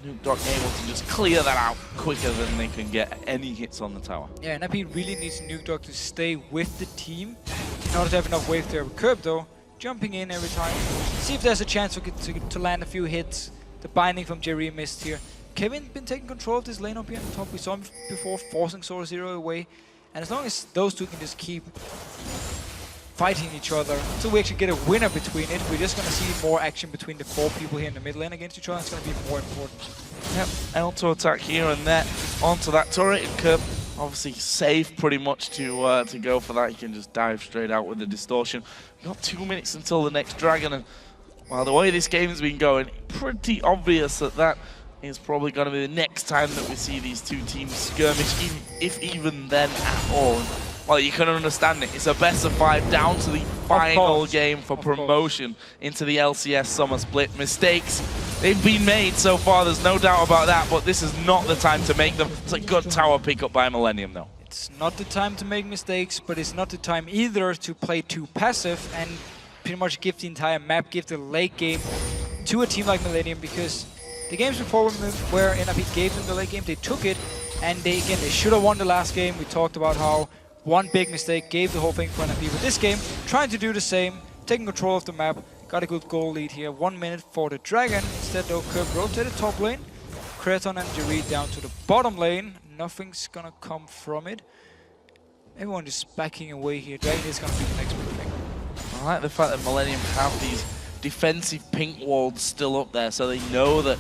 Nugdog able to just clear that out quicker than they can get any hits on the tower. Yeah, NIP really needs Nugdog to stay with the team in order to have enough wave there. Curb though, jumping in every time. See if there's a chance to land a few hits. The binding from Jerry missed here. Kevin been taking control of this lane up here on top. We saw him before forcing Zoro0 away. And as long as those two can just keep fighting each other until we actually get a winner between it, we're just going to see more action between the 4 people here in the mid lane against each other. It's going to be more important. Yep, auto attack here and there onto that turret. And Curb obviously safe pretty much to go for that. He can just dive straight out with the distortion. We've got 2 minutes until the next dragon, and well, the way this game's been going, pretty obvious that is probably going to be the next time that we see these two teams skirmish, if even then at all. Well, you can understand it. It's a best of 5 down to the final game for promotion into the LCS Summer Split. Mistakes, they've been made so far, there's no doubt about that, but this is not the time to make them. It's a good tower pickup by Millennium, though. It's not the time to make mistakes, but it's not the time either to play too passive and pretty much give the entire map, give the late game to a team like Millennium, because the games before where NIP gave them the late game, they took it, and they should have won the last game. We talked about how one big mistake gave the whole thing for NIP. With this game, trying to do the same, taking control of the map, got a good goal lead here. 1 minute for the Dragon. Instead though, Curb rotated top lane. Kreton and Jerry down to the bottom lane. Nothing's gonna come from it. Everyone is backing away here. Dragon is gonna be the next big thing. I like the fact that Millennium have these defensive pink walls still up there, so they know that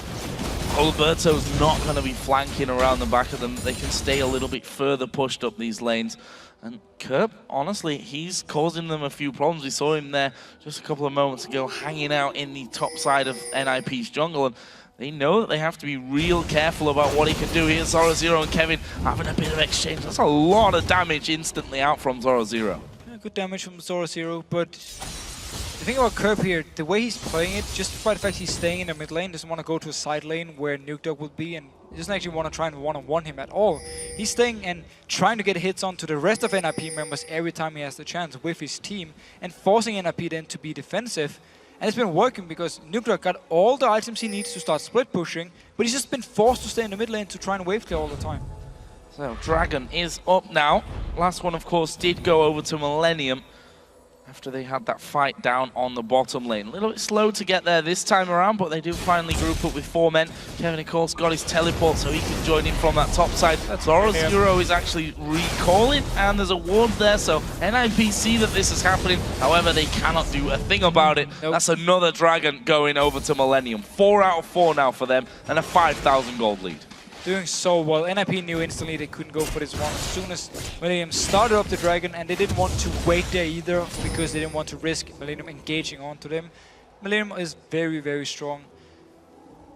Alberto's not going to be flanking around the back of them. They can stay a little bit further pushed up these lanes. And Curb, honestly, he's causing them a few problems. We saw him there just a couple of moments ago hanging out in the top side of NIP's jungle. And they know that they have to be real careful about what he can do. Here's Zoro0 and Kevin having a bit of exchange. That's a lot of damage instantly out from Zoro0. Yeah, good damage from Zoro0, but the thing about Curb here, the way he's playing it, just by the fact he's staying in the mid lane, doesn't want to go to a side lane where Nugdog would be, and he doesn't actually want to try and one-on-one him at all. He's staying and trying to get hits onto the rest of NIP members every time he has the chance with his team, and forcing NIP then to be defensive. And it's been working because Nugdog got all the items he needs to start split pushing, but he's just been forced to stay in the mid lane to try and wave clear all the time. So Dragon is up now. Last one, of course, did go over to Millennium after they had that fight down on the bottom lane. A little bit slow to get there this time around, but they do finally group up with 4 men. Kevin, of course, got his teleport so he can join in from that top side. Zoro0 is actually recalling, and there's a ward there, so NIP see that this is happening. However, they cannot do a thing about it. Nope. That's another Dragon going over to Millennium. 4 out of 4 now for them, and a 5,000 gold lead. Doing so well. NIP knew instantly they couldn't go for this one as soon as Millennium started up the Dragon, and they didn't want to wait there either because they didn't want to risk Millennium engaging onto them. Millennium is very, very strong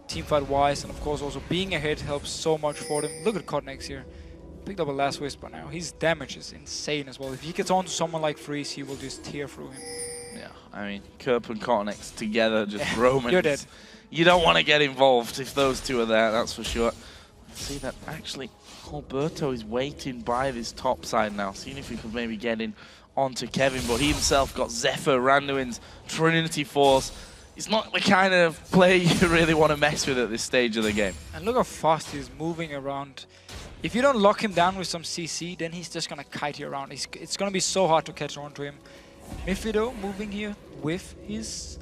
teamfight wise, and of course also being ahead helps so much for them. Look at Cotnex here. Picked up a last whisper now. His damage is insane as well. If he gets on to someone like Freeze, he will just tear through him. Yeah, I mean, Kerp and Cotnex together, just Romans. You're dead. You don't want to get involved if those two are there, that's for sure. See that actually Alberto is waiting by this top side now, seeing if he could maybe get in onto Kevin, but he himself got Zephyr, Randuin's Trinity Force. It's not the kind of play you really want to mess with at this stage of the game. And look how fast he's moving around. If you don't lock him down with some CC, then he's just going to kite you around. It's going to be so hard to catch on to him. Mifido moving here with his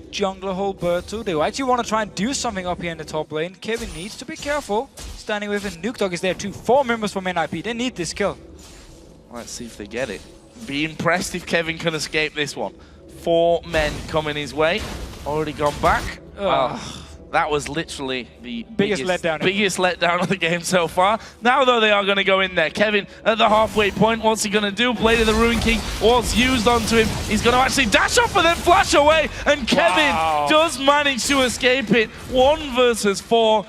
jungler Alberto. They actually want to try and do something up here in the top lane. Kevin needs to be careful. Standing with it. Nuke Dog is there too. 4 members from NIP. They need this kill. Let's see if they get it. Be impressed if Kevin can escape this one. 4 men coming his way. Already gone back. That was literally the biggest letdown of the game so far. Now, though, they are going to go in there. Kevin at the halfway point. What's he going to do? Blade of the Ruin King was used onto him. He's going to actually dash off and then flash away. And Kevin does manage to escape it. 1 versus 4.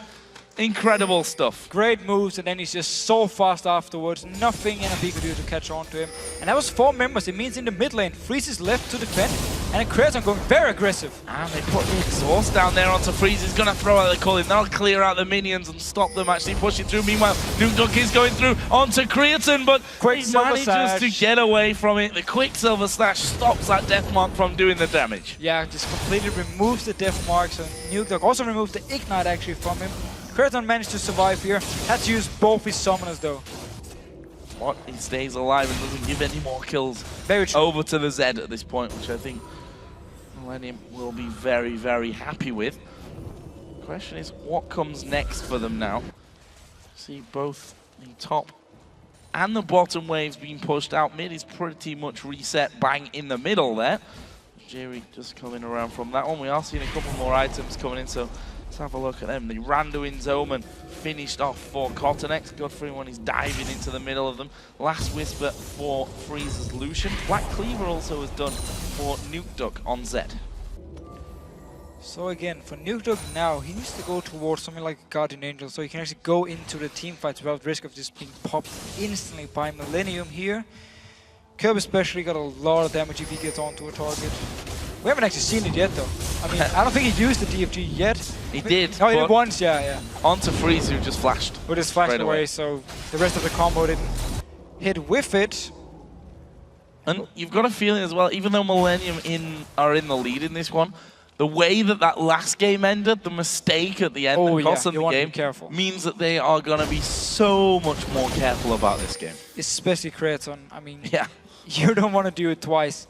Incredible stuff. Great moves, and then he's just so fast afterwards. Nothing NIP could do to catch on to him. And that was 4 members. It means in the mid lane, Freeze is left to defend. And Kraton going very aggressive. And they put the exhaust down there onto Freeze. He's going to throw out the Culling. That'll clear out the minions and stop them actually pushing through. Meanwhile, Nuke Dog is going through onto Creatine, but he manages to get away from it. The Quicksilver Slash stops that Deathmark from doing the damage. Yeah, just completely removes the Deathmark. So Nuke Dog also removes the Ignite actually from him. Kraton managed to survive here. Had to use both his summoners though. What? He stays alive and doesn't give any more kills over to the Zed at this point, which I think Millennium will be very, very happy with. The question is, what comes next for them now? See both the top and the bottom waves being pushed out. Mid is pretty much reset bang in the middle there. Jerry just coming around from that one. We are seeing a couple more items coming in, so let's have a look at them. The Randuin's Omen finished off for Cotnex. Godfrey when he's diving into the middle of them. Last Whisper for Freeze's Lucian. Black Cleaver also was done for Nuke Duck on Zed. So again, for Nuke Dog now, he needs to go towards something like Guardian Angel so he can actually go into the team fights without risk of just being popped instantly by Millennium here. Kerb especially got a lot of damage if he gets onto a target. We haven't actually seen it yet though. I mean, I don't think he used the DFG yet. He did. No, he did once, yeah. Onto Freeze, who just flashed. But just flashed away, so the rest of the combo didn't hit with it. And you've got a feeling as well, even though Millennium are in the lead in this one, the way that last game ended, the mistake at the end that cost them the game, means that they are going to be so much more careful about this game. Especially Kraton. I mean, you don't want to do it twice.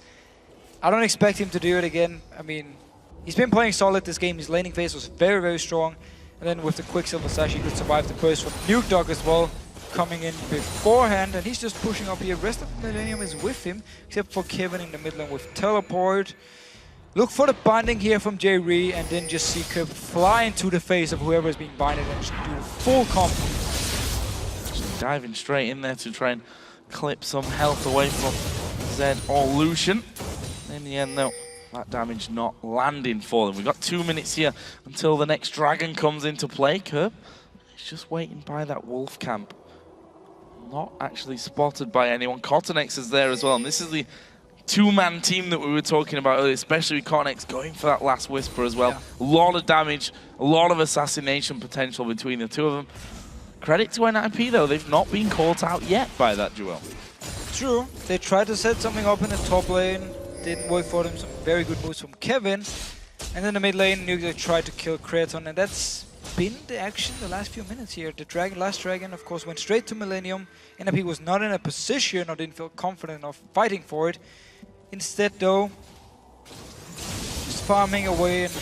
I don't expect him to do it again. I mean, he's been playing solid this game. His laning phase was very, very strong. And then with the Quicksilver Sash, he could survive the burst from Nuke Dog as well, coming in beforehand. And he's just pushing up here. The rest of the Millennium is with him, except for Kevin in the mid lane with Teleport. Look for the binding here from J-Ree, and then just see Kerb fly into the face of whoever is being binded and just do full combo. Just diving straight in there to try and clip some health away from Zed or Lucian. In the end, though, that damage not landing for them. We've got 2 minutes here until the next dragon comes into play. Kerb is just waiting by that wolf camp. Not actually spotted by anyone. Cotnex is there as well, and this is the 2-man team that we were talking about earlier, especially with Cotnex going for that last Whisper as well. Yeah. A lot of damage, a lot of assassination potential between the two of them. Credit to NIP though, they've not been caught out yet by that duel. True, they tried to set something up in the top lane, didn't work for them, some very good moves from Kevin. And then the mid lane, Nuke tried to kill Kraton, and that's been the action the last few minutes here. The last dragon, of course, went straight to Millennium. NIP was not in a position or didn't feel confident of fighting for it. Instead, though, just farming away, and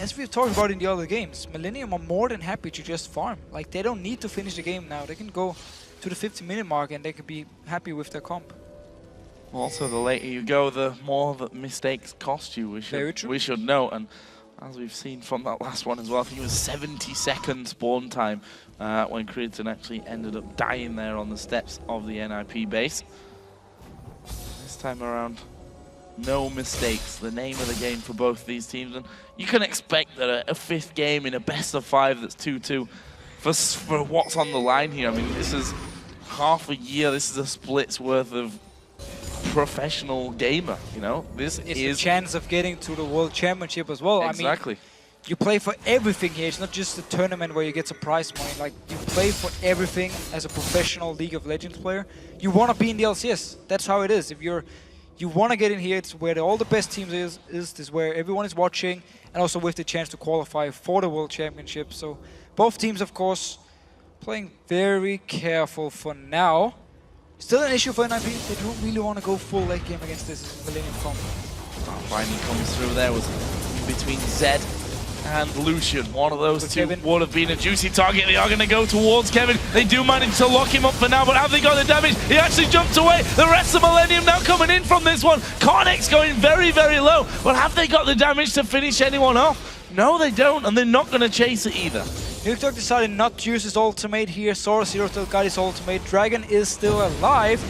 as we've talked about in the other games, Millennium are more than happy to just farm. Like, they don't need to finish the game now. They can go to the 50-minute mark and they can be happy with their comp. Also, the later you go, the more that mistakes cost you. We should know. And as we've seen from that last one as well, I think it was 70-second spawn time when Creaton actually ended up dying there on the steps of the NIP base. This time around, no mistakes. The name of the game for both these teams. And you can expect that a fifth game in a best of 5 that's 2-2 for what's on the line here. I mean, this is half a year. This is a split's worth of professional gamer, you know? This It's is the chance of getting to the World Championship as well. exactly. I mean, you play for everything here. It's not just a tournament where you get some prize money. Like, you play for everything as a professional League of Legends player. You want to be in the LCS. That's how it is. If you want to get in here, it's where all the best teams is. This is where everyone is watching, and also with the chance to qualify for the World Championship. So both teams, of course, playing very careful for now. Still an issue for NIP. They don't really want to go full late game against this Millennium comp. Finding comes through there was between Zed and Lucian. One of those two Kevin would have been a juicy target. They are going to go towards Kevin. They do manage to lock him up for now, but have they got the damage? He actually jumped away. The rest of Millennium now coming in from this one. Cornex going very, very low, but have they got the damage to finish anyone off? No, they don't, and they're not going to chase it either. Nukeduck decided not to use his ultimate here. Sora Zero still got his ultimate. Dragon is still alive.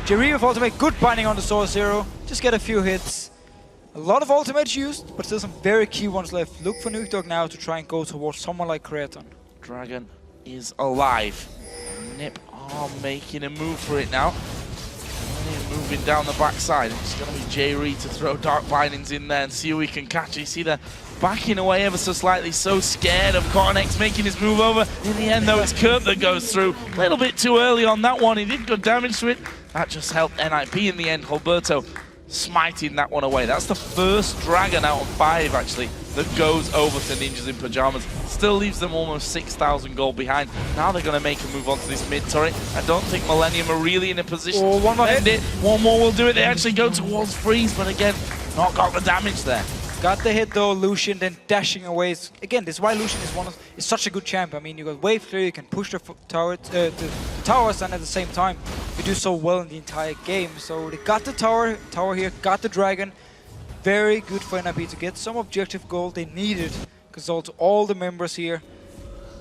Jerry with ultimate, good binding on the Sora Zero. Just get a few hits. A lot of ultimates used, but still some very key ones left. Look for Nukeduck now to try and go towards someone like Creaton. Dragon is alive. Nip are making a move for it now. Moving down the backside. It's going to be J-Ree to throw Dark Bindings in there and see who he can catch. You see they're backing away ever so slightly, so scared of Cornex making his move over. In the end, though, it's Kurt that goes through. A little bit too early on that one. He did good damage to it. That just helped NIP in the end. Alberto smiting that one away. That's the first Dragon out of 5, actually, that goes over to Ninjas in Pajamas. Still leaves them almost 6,000 gold behind. Now they're going to make a move onto this mid turret. I don't think Millennium are really in a position one more to end hit. it. One more will do it. They actually go towards Freeze, but again, not got the damage there. Got the hit though, Lucian then dashing away. Again, this is why Lucian is such a good champ. I mean, you got wave clear, you can push the towers, and at the same time, you do so well in the entire game. So they got the tower here, got the dragon. Very good for NIP to get some objective gold they needed, because also all the members here.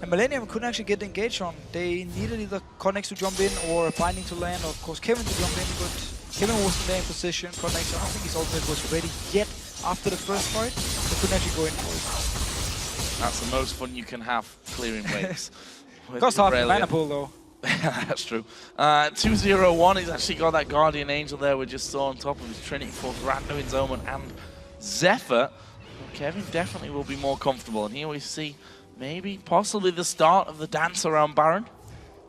And Millennium couldn't actually get engaged on. They needed either Connex to jump in or Binding to land, or of course Kevin to jump in, but Kevin wasn't there in position. Connex, I don't think his ultimate was ready yet. After the first fight, they couldn't actually go in for it. That's the most fun you can have, clearing waves. Cost half the mana pool though. That's true. 2-0-1, he's actually got that Guardian Angel there we just saw on top of his Trinity Force, Randuin's Omen and Zephyr. Kevin definitely will be more comfortable, and here we see maybe, possibly the start of the dance around Baron.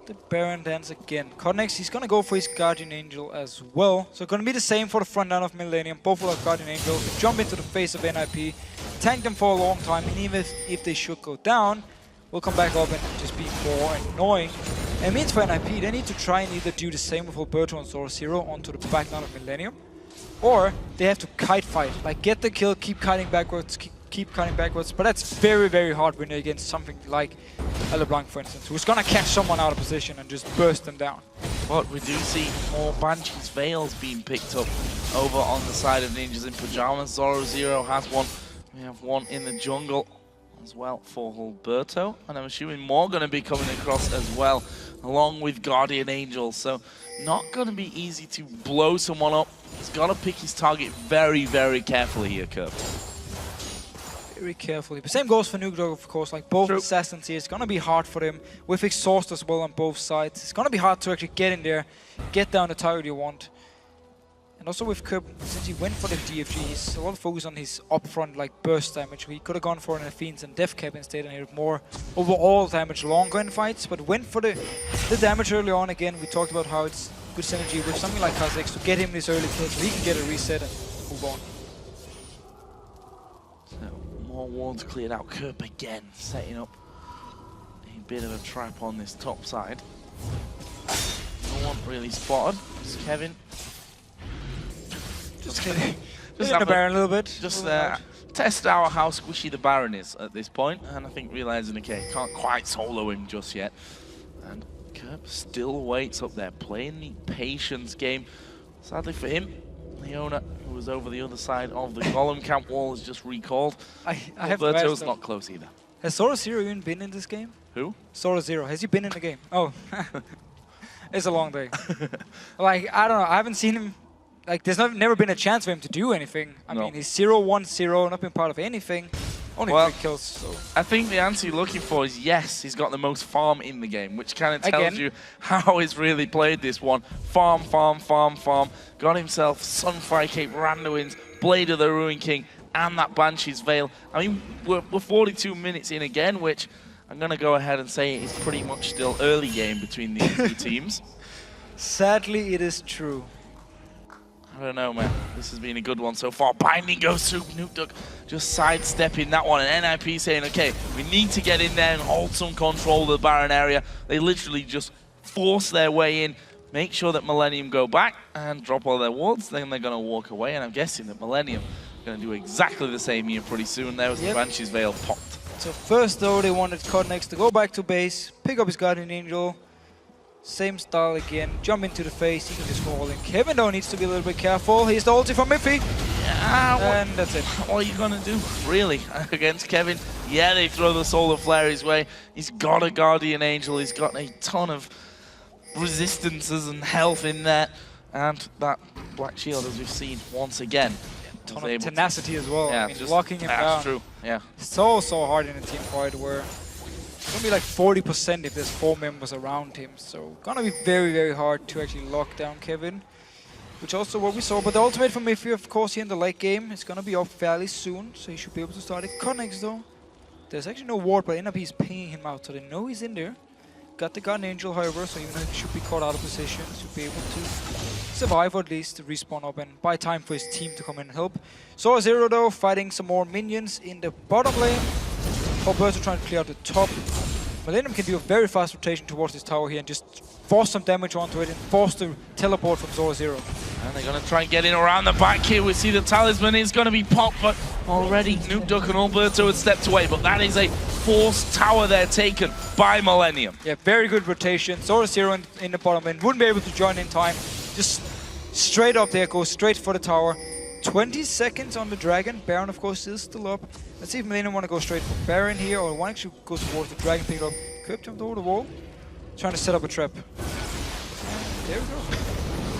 The Baron dance again. Connex, he's gonna go for his Guardian Angel as well. So gonna be the same for the front line of Millennium. Both will have Guardian Angel. Jump into the face of NIP. Tank them for a long time, and even if they should go down, we'll come back up and just be more annoying. And it means for NIP, they need to try and either do the same with Alberto and Sora Zero onto the back line of Millennium, or they have to kite fight. Like, get the kill, keep kiting backwards, keep cutting backwards, but that's very, very hard when you're against something like LeBlanc, for instance, who's gonna catch someone out of position and just burst them down. But we do see more Banshee's Veils being picked up over on the side of Ninjas in Pajamas. Zoro Zero has one. We have one in the jungle as well for Alberto, and I'm assuming more going to be coming across as well, along with Guardian Angel. So not going to be easy to blow someone up. He's got to pick his target very, very carefully here, Kurt. Very carefully. The same goes for Nukeduck, of course. Like, both assassins here, it's gonna be hard for them with exhaust as well on both sides. It's gonna be hard to actually get in there, get down the target you want. And also with Kerb, since he went for the DFG, he's a lot of focus on his upfront like burst damage. He could have gone for an Fiends and Death Cap instead and had more overall damage longer in fights, but went for the damage early on. Again, we talked about how it's good synergy with something like Kha'Zix to get him this early kill so he can get a reset and move on. More wards cleared out. Kerb again setting up a bit of a trap on this top side. No one really spotted. It's Kevin. Just kidding. Just have the Baron a little bit. Just test out how squishy the Baron is at this point, and I think realizing, okay, can't quite solo him just yet. And Kerb still waits up there, playing the patience game. Sadly for him, Leona, who was over the other side of the Golem camp wall, is just recalled. I have to Alberto's ask, not close either. Has Sora Zero even been in this game? Who? Sora Zero. Has he been in the game? Oh. It's a long day. Like, I don't know. I haven't seen him like there's never been a chance for him to do anything. I mean, he's 0-1-0, not been part of anything. Only 3 kills. So. I think the answer you're looking for is yes, he's got the most farm in the game, which kind of tells you how he's really played this one. Farm, farm, farm, farm. Got himself Sunfire Cape, Randuin's, Blade of the Ruin King, and that Banshee's Veil. I mean, we're 42 minutes in again, which I'm going to go ahead and say is pretty much still early game between these two teams. Sadly, it is true. I don't know, man. This has been a good one so far. Binding goes through. Nukeduck just sidestepping that one. And NIP saying, okay, we need to get in there and hold some control of the Baron area. They literally just force their way in, make sure that Millennium go back and drop all their wards. Then they're going to walk away. And I'm guessing that Millennium are going to do exactly the same here pretty soon. There was the Banshee's Veil popped. So first, though, they wanted Codnex to go back to base, pick up his Guardian Angel. Same style again, jump into the face, he can just roll in. Kevin though needs to be a little bit careful. He's the ulti from Miffy. Yeah, and that's it. What are you gonna do, really, against Kevin? Yeah, they throw the Solar Flare his way. He's got a Guardian Angel, he's got a ton of resistances and health in there. And that Black Shield, as we've seen once again. A ton of tenacity as well. Yeah, I mean, just locking him down. That's true, yeah. So hard in a team fight where it's gonna be like 40% if there's 4 members around him, so gonna be very hard to actually lock down Kevin, which also what we saw. But the ultimate from Miffy, of course, here in the late game is gonna be up fairly soon, so he should be able to start it. Connects though, there's actually no ward, but NIP is pinging him out, so they know he's in there. Got the Guardian Angel, however, so even though he should be caught out of position, should be able to survive or at least respawn up and buy time for his team to come in and help. Saw Zero though fighting some more minions in the bottom lane. Alberto trying to clear out the top. Millennium can do a very fast rotation towards this tower here and just force some damage onto it and force the teleport from Zoro Zero. And they're going to try and get in around the back here. We see the Talisman is going to be popped, but already Nukeduck and Alberto had stepped away. But that is a forced tower there taken by Millennium. Yeah, very good rotation. Zoro Zero in the bottom lane. Wouldn't be able to join in time. Just straight up there, goes straight for the tower. 20 seconds on the Dragon. Baron, of course, is still up. Let's see if Millennium want to go straight for Baron here, or want to actually go towards the Dragon, pick it up. Curb jumped over the wall, trying to set up a trap. And there we go.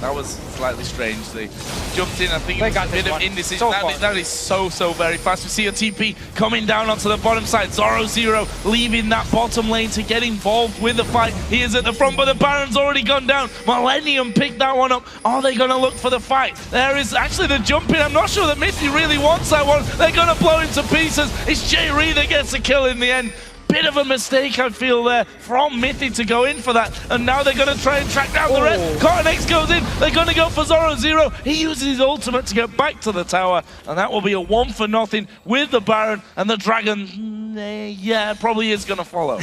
That was slightly strange. They jumped in. I think it was a bit of indecision. So that is so very fast. We see a TP coming down onto the bottom side. Zoro Zero leaving that bottom lane to get involved with the fight. He is at the front, but the Baron's already gone down. Millennium picked that one up. Are they going to look for the fight? There is actually the jump in. I'm not sure that Mithy really wants that one. They're going to blow him to pieces. It's Jay Ree that gets the kill in the end. Bit of a mistake, I feel, there from Mithy to go in for that. And now they're going to try and track down the rest. Cotton X goes in. They're going to go for Zoro Zero. He uses his ultimate to get back to the tower. And that will be a 1-for-0 with the Baron. And the Dragon, yeah, probably is going to follow.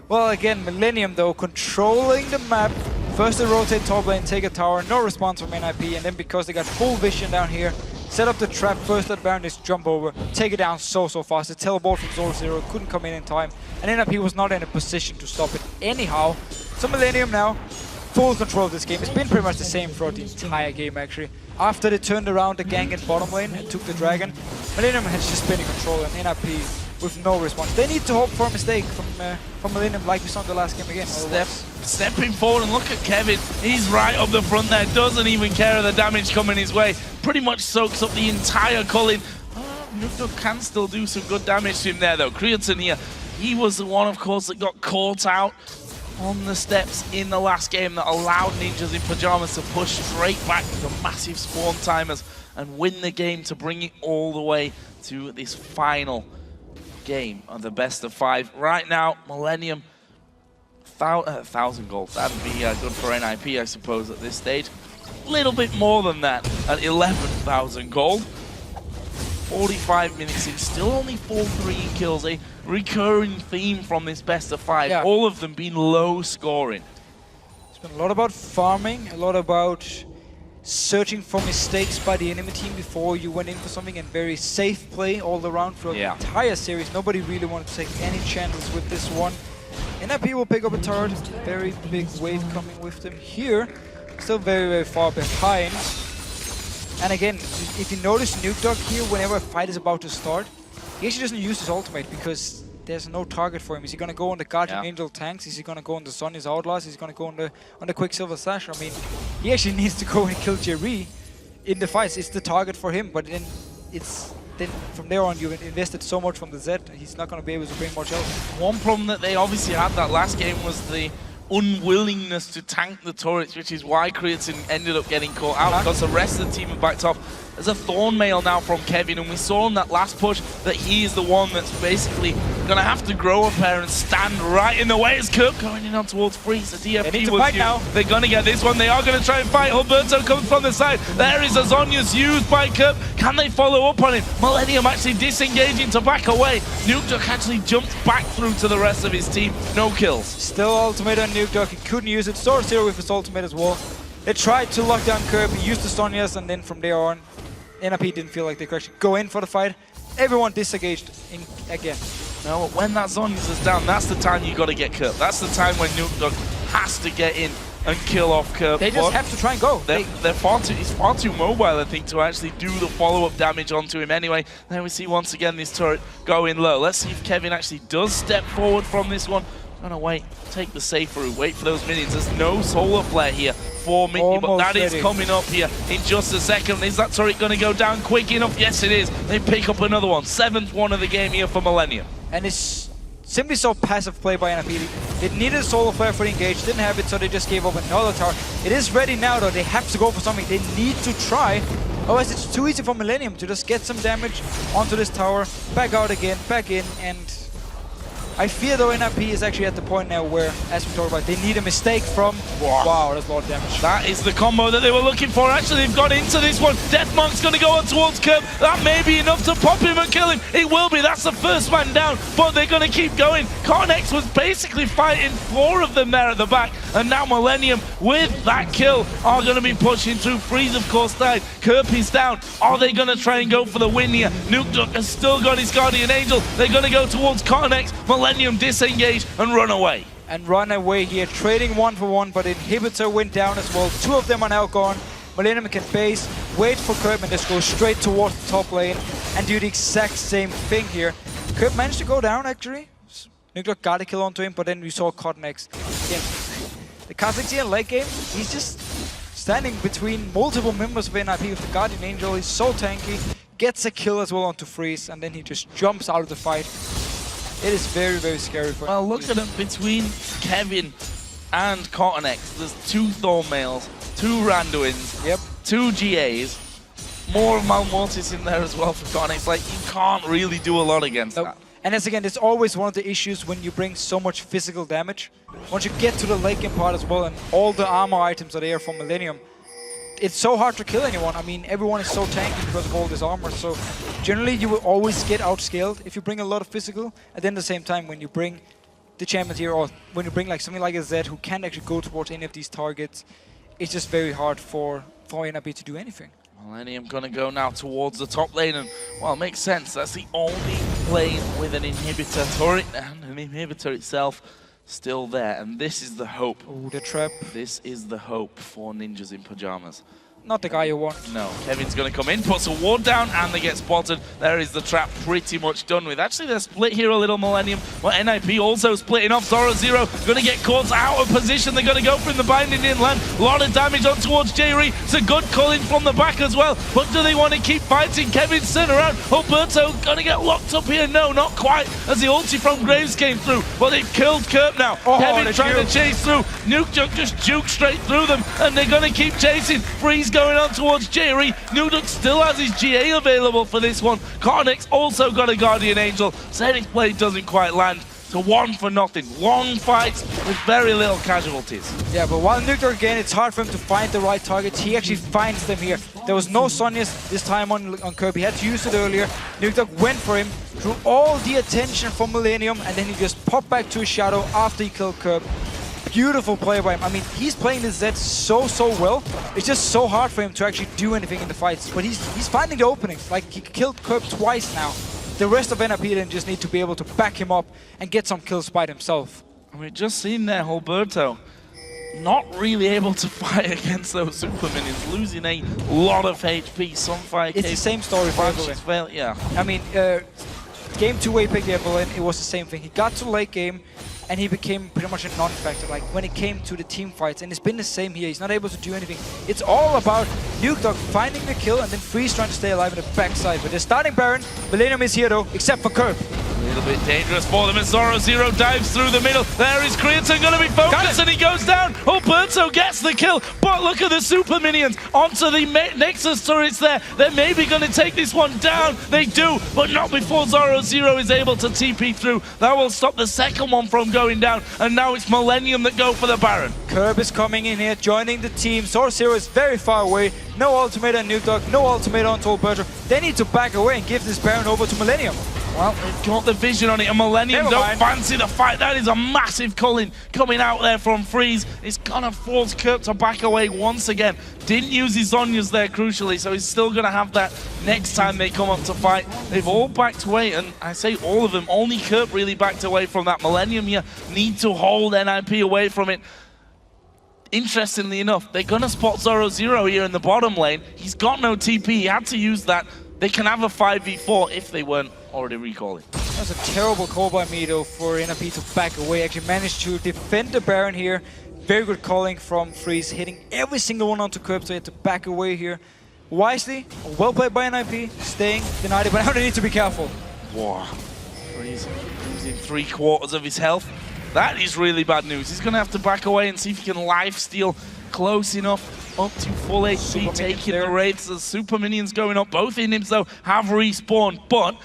Well, again, Millennium, though, controlling the map. First they rotate top lane, take a tower. No response from NIP. And then because they got full vision down here, set up the trap. First that Baron just jump over, take it down so fast. The teleport from Zoro Zero couldn't come in time, and NIP was not in a position to stop it anyhow. So Millennium now, full control of this game. It's been pretty much the same throughout the entire game actually. After they turned around the gang in bottom lane and took the Dragon, Millennium has just been in control, and NIP with no response. They need to hope for a mistake from Millennium like we saw in the last game again. Stepping forward, and look at Kevin. He's right up the front there. Doesn't even care of the damage coming his way. Pretty much soaks up the entire culling. Nukeduck can still do some good damage to him there though. Creaton here, he was the one, of course, that got caught out on the steps in the last game that allowed Ninjas in Pajamas to push straight back to massive spawn timers and win the game to bring it all the way to this final game of the best of 5. Right now, Millennium, 1,000 gold. That'd be good for NIP, I suppose, at this stage. A little bit more than that at 11,000 gold. 45 minutes in, still only 4-3 kills. A recurring theme from this best of 5. Yeah. All of them being low scoring. It's been a lot about farming, a lot about searching for mistakes by the enemy team before you went in for something, and very safe play all around throughout the entire series. Nobody really wanted to take any chances with this one. NIP will pick up a turret. Very big wave coming with them here. Still very far behind. And again, if you notice Nukeduck here, whenever a fight is about to start, he actually doesn't use his ultimate because there's no target for him. Is he going to go on the Guardian Angel tanks? Is he going to go on the Sonya's Outlaws? Is he going to go on the Quicksilver Sash? I mean, he actually needs to go and kill Jerry in the fights. It's the target for him, but then from there on, you've invested so much from the Z, he's not going to be able to bring much else. One problem that they obviously had that last game was the unwillingness to tank the turrets, which is why Creatine ended up getting caught out, because the rest of the team have backed off. There's a Thorn Mail now from Kevin, and we saw in that last push that he is the one that's basically going to have to grow up here and stand right in the way. As Kirk going in on towards Freeze. The DFP they need to was fight used. now. They're going to get this one. They are going to try and fight. Alberto comes from the side. There is a Zhonya's used by Kirk. Can they follow up on him? Millennium actually disengaging to back away. Nukeduck actually jumps back through to the rest of his team. No kills. Still ultimate on Nukeduck. He couldn't use it. Sword Zero with his ultimate as well. They tried to lock down Kirk. He used the Sonyas, and then from there on, NIP didn't feel like they could actually go in for the fight. Everyone disengaged again. No, when that Zhonya's is down, that's the time you got to get Kirk. That's the time when Nukeduck has to get in and kill off Kirk. They just have to try and go. He's far too mobile, I think, to actually do the follow-up damage onto him anyway. Then we see once again this turret go in low. Let's see if Kevin actually does step forward from this one. Gonna wait, take the safe route, wait for those minions. There's no solar flare here for Minty, but that is coming up here in just a second. Is that turret gonna go down quick enough? Yes, it is. They pick up another one. 7th one of the game here for Millennium. And it's simply so passive play by NIP. They needed a solar flare for the engage, didn't have it, so they just gave up another tower. It is ready now though, they have to go for something. They need to try. Otherwise it's too easy for Millennium to just get some damage onto this tower, back out again, back in, and I fear though NIP is actually at the point now where, as we talked about, they need a mistake from... Wow, that's a lot of damage. That is the combo that they were looking for. Actually, they've got into this one. Deathmonk's going to go on towards Kerb. That may be enough to pop him and kill him. It will be. That's the first man down, but they're going to keep going. Cornex was basically fighting 4 of them there at the back, and now Millennium, with that kill, are going to be pushing through. Freeze, of course, died. Kerb is down. Are they going to try and go for the win here? Nukeduck has still got his Guardian Angel. They're going to go towards Cornex. Millennium disengage and run away. And run away here, trading 1 for 1, but Inhibitor went down as well. 2 of them are now gone. Millennium can base, wait for Kerb, and just go straight towards the top lane and do the exact same thing here. Kerb managed to go down actually. Nukeduck got a kill onto him, but then we saw Cotnex. The Kha'Zix here in late game, he's just standing between multiple members of NIP with the Guardian Angel. He's so tanky, gets a kill as well onto Freeze, and then he just jumps out of the fight. It is very, very scary for him. Well, look at him between Kevin and Cortex. There's 2 Thornmails, 2 Randuins, 2 GAs, more Malmortis in there as well for Cortex. Like, you can't really do a lot against that. And as again, it's always one of the issues when you bring so much physical damage. Once you get to the late game part as well, and all the armor items are there from Millennium, it's so hard to kill anyone. I mean, everyone is so tanky because of all this armor. So generally, you will always get outscaled if you bring a lot of physical. And then at the same time, when you bring the champions here, or when you bring like something like a Zed who can't actually go towards any of these targets, it's just very hard for NIP to do anything. Millennium gonna go now towards the top lane, and well, it makes sense. That's the only lane with an inhibitor turret, and an inhibitor itself still there, and this is the hope. Oh, the trap. This is the hope for Ninjas in Pajamas. Not the guy you want. No, Kevin's going to come in, puts a ward down, and they get spotted. There is the trap pretty much done with. Actually, they're split here a little, Millennium. But NIP also splitting off. Zoro Zero going to get caught out of position. They're going to go for the binding inland. A lot of damage on towards Jerry. It's a good calling from the back as well. But do they want to keep fighting? Kevin's turned around. Alberto going to get locked up here. No, not quite, as the ulti from Graves came through. But they've killed Kurt now. Kevin trying to chase through. Nukeduck just juked straight through them, and they're going to keep chasing. Freeze going on towards Jerry. Nukeduck still has his GA available for this one. Cornex also got a Guardian Angel. Zenith's blade doesn't quite land. So 1 for nothing. Long fights with very little casualties. Yeah, but while Nukeduck again, it's hard for him to find the right targets. He actually finds them here. There was no Sonyas this time on Kirby. He had to use it earlier. Nukeduck went for him, drew all the attention from Millennium, and then he just popped back to his shadow after he killed Kirby. Beautiful play by him. I mean, he's playing this Zed so well. It's just so hard for him to actually do anything in the fights. But he's finding the openings. Like, he killed Kerb twice now. The rest of NIP then just need to be able to back him up and get some kills by himself. And we've just seen there Alberto not really able to fight against those super minions, losing a lot of HP. Some fire. It's the same story for Evelyn. Yeah. I mean, game 2 where he picked Evelyn, it was the same thing. He got to late game, and he became pretty much a non-factor, like when it came to the team fights, and it's been the same here. He's not able to do anything. It's all about Nuke Dog finding the kill, and then Freeze trying to stay alive in the backside. But they're starting Baron. Millennium is here though, except for Curb. A little bit dangerous for them as Zoro dives through the middle. There is Creatine going to be focused and he goes down. Alberto gets the kill, but look at the super minions onto the Nexus turrets there. They're maybe going to take this one down. They do, but not before Zoro is able to TP through. That will stop the second one from going down, and now it's Millennium that go for the Baron. Curb is coming in here, joining the team. Zoro is very far away. No ultimate on Nuke Dog, no ultimate onto Alberto. They need to back away and give this Baron over to Millennium. Well, they've got the vision on it, and Millennium don't fancy the fight. That is a massive culling coming out there from Freeze. It's gonna force Curb to back away once again. Didn't use his Zhonya's there, crucially, so he's still gonna have that next time they come up to fight. They've all backed away, and I say all of them. Only Curb really backed away from that. Millennium here need to hold NIP away from it. Interestingly enough, they're gonna spot Zoro here in the bottom lane. He's got no TP, he had to use that. They can have a 5v4 if they weren't already recalling. That was a terrible call by me though for NIP to back away. Actually managed to defend the Baron here. Very good calling from Freeze, hitting every single one onto Curb, so he had to back away here. Wisely, well played by NIP, staying denied it, but now they need to be careful. Wow, Freeze losing 3/4 of his health. That is really bad news. He's gonna have to back away and see if he can lifesteal close enough up to full HP, taking the wraiths. The super minions going up. Both inhibs though have respawned, but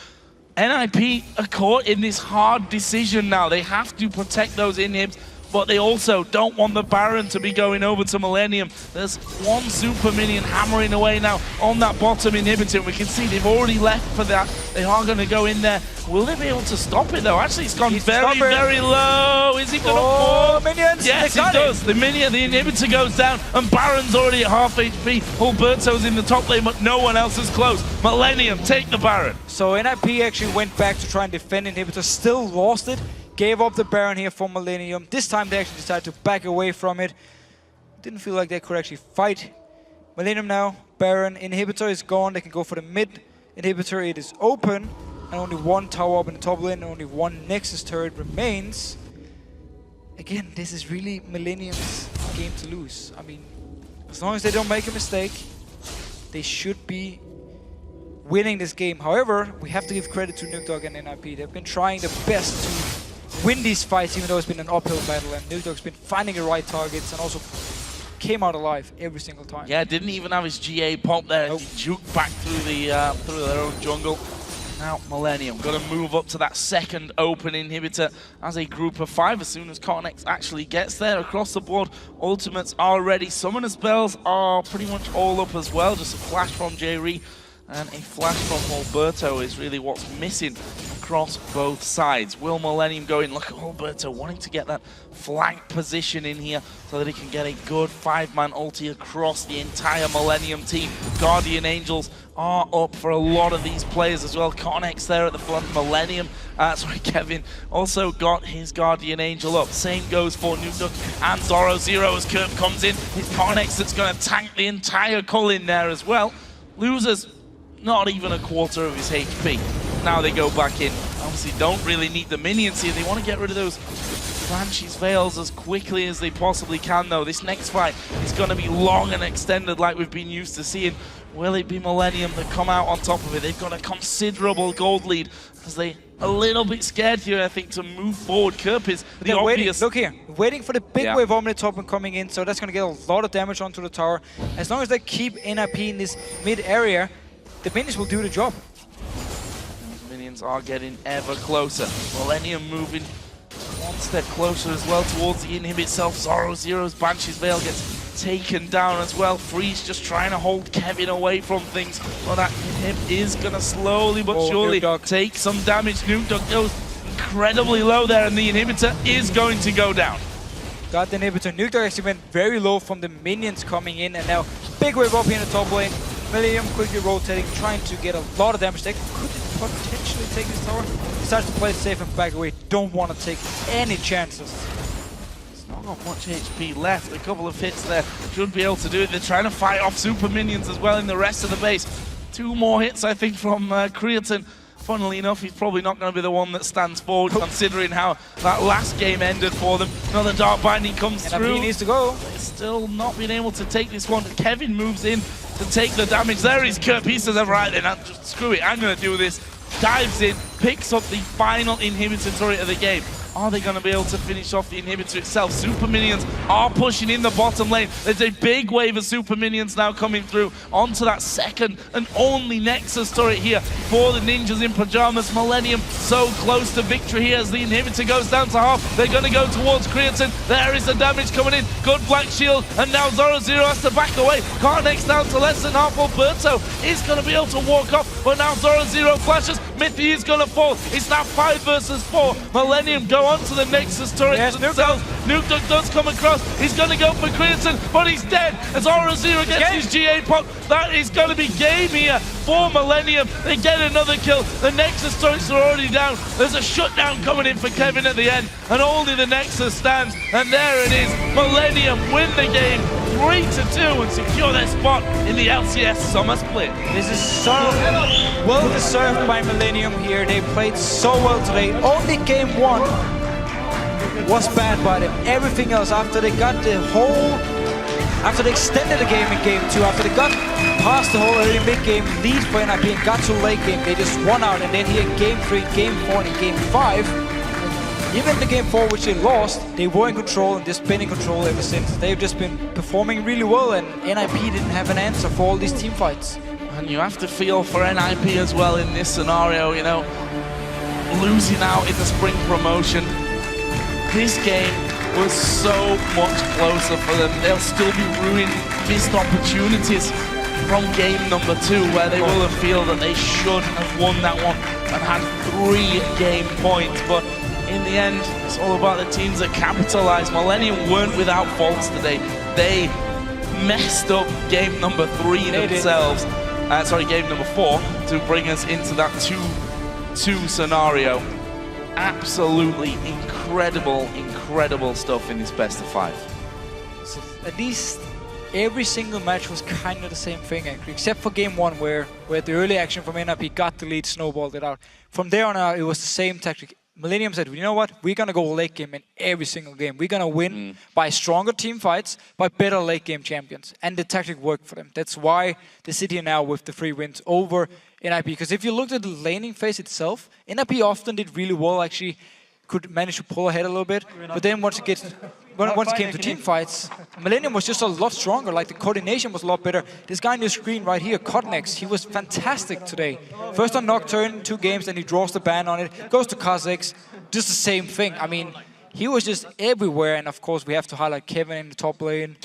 NIP are caught in this hard decision now. They have to protect those inhibs, but they also don't want the Baron to be going over to Millennium. There's one super minion hammering away now on that bottom inhibitor. We can see they've already left for that. They are going to go in there. Will they be able to stop it though? Actually, it's gone very low. Is he going to fall? Minions! Yes, it does. The inhibitor goes down, and Baron's already at half HP. Alberto's in the top lane, but no one else is close. Millennium, take the Baron. So NIP actually went back to try and defend inhibitor, still lost it. Gave up the Baron here for Millennium. This time they actually decided to back away from it. Didn't feel like they could actually fight. Millennium now, Baron, inhibitor is gone. They can go for the mid inhibitor. It is open. And only one tower up in the top lane, and only one Nexus turret remains. Again, this is really Millennium's game to lose. I mean, as long as they don't make a mistake, they should be winning this game. However, we have to give credit to Nuke Dog and NIP. They've been trying their best to win these fights, even though it's been an uphill battle, and Nuke Dog's been finding the right targets and also came out alive every single time. Yeah, didn't even have his GA pop there. Nope. He juked back through their own jungle. Now Millennium got to move up to that second open inhibitor as a group of 5 as soon as Cornex actually gets there. Across the board, ultimates are ready. Summoner spells are pretty much all up as well. Just a flash from J-Ree and a flash from Alberto is really what's missing across both sides. Will Millennium go in? Look at Alberto wanting to get that flank position in here so that he can get a good 5-man ulti across the entire Millennium team. Guardian Angels are up for a lot of these players as well. Connex there at the front. Millennium, Kevin also got his Guardian Angel up. Same goes for Nuke Dog and Zoro as Curb comes in. It's Connex that's going to tank the entire cull in there as well. Loses not even a quarter of his HP. Now they go back in. Obviously don't really need the minions here. They want to get rid of those Banshee's Veils as quickly as they possibly can though. This next fight is going to be long and extended like we've been used to seeing. Will it be Millennium that come out on top of it? They've got a considerable gold lead as they a little bit scared here, I think, to move forward. Curb is the obvious. Look here, waiting for the big wave on the top and coming in, so that's going to get a lot of damage onto the tower. As long as they keep NIP in this mid area, the minions will do the job. Those minions are getting ever closer. Millennium moving one step closer as well towards the inhib itself. Zero's Banshee's Veil gets taken down as well. Freeze just trying to hold Kevin away from things. Well, that inhib is going to slowly but surely take some damage. Nuke Dog goes incredibly low there, and the inhibitor is going to go down. Got the inhibitor. Nuke Dog actually went very low from the minions coming in, and now big wave up here in the top lane. Millennium quickly rotating, trying to get a lot of damage. They could potentially take this tower. Decides to play it safe and back away. Don't want to take any chances. It's not got much HP left. A couple of hits there should be able to do it. They're trying to fight off super minions as well in the rest of the base. 2 more hits, I think, from Creatine. funnily enough, he's probably not going to be the one that stands forward, considering how that last game ended for them. Another Dark Binding comes through. He needs to go. They're still not being able to take this one. Kevin moves in to take the damage. There is Kurt. He says, right then, just screw it, I'm going to do this. Dives in, picks up the final inhibitor turret of the game. Are they going to be able to finish off the inhibitor itself? Super Minions are pushing in the bottom lane. There's a big wave of Super Minions now coming through onto that second and only Nexus turret here for the Ninjas in Pajamas. Millennium so close to victory here as the inhibitor goes down to half. They're going to go towards Creatine. There is the damage coming in. Good Black Shield, and now Zoro Zero has to back away. Carnex down to less than half. Alberto is going to be able to walk off, but now Zoro Zero flashes. Mithy is going to fall. It's now 5 versus 4. Millennium go onto the Nexus turret themselves. Nuke Duck does come across. He's going to go for Creatine, but he's dead as Zoro Zero gets his GA pop. That is going to be game here for Millennium. They get another kill. The Nexus turrets are already down. There's a shutdown coming in for Kevin at the end, and only the Nexus stands. And there it is. Millennium win the game 3-2 and secure their spot in the LCS Summer Split. This is so well deserved by Millennium here. They played so well today. Only game 1 was bad by them. Everything else, after they extended the game in game 2, after they got past the whole early mid-game lead for NIP and got to late game, they just won out. And then here in game 3, game 4, and game 5, even the game 4 which they lost, they were in control and just been in control ever since. They've just been performing really well, and NIP didn't have an answer for all these team fights. And you have to feel for NIP as well in this scenario, you know, losing out in the spring promotion. This game was so much closer for them. They'll still be ruining missed opportunities from game number 2, where they will have feel that they should have won that one and had 3 game points. But in the end, it's all about the teams that capitalize. Millennium weren't without faults today. They messed up game number 3 themselves. Game number 4 to bring us into that 2-2 scenario. Absolutely incredible stuff in this best of 5. So at least every single match was kind of the same thing, actually, except for game 1 where the early action from NIP got the lead, snowballed it out. From there on out, it was the same tactic. Millennium said, you know what, we're going to go late game in every single game. We're going to win by stronger team fights, by better late game champions. And the tactic worked for them. That's why they sit here now with the 3 wins over NIP. Because if you looked at the laning phase itself, NIP often did really well, actually could manage to pull ahead a little bit. But then once it came to team fights, Millennium was just a lot stronger. Like, the coordination was a lot better. This guy on your screen right here, Cotnex, he was fantastic today. First on Nocturne, 2 games, then he draws the ban on it, goes to Kha'Zix, just the same thing. I mean, he was just everywhere. And of course, we have to highlight Kevin in the top lane,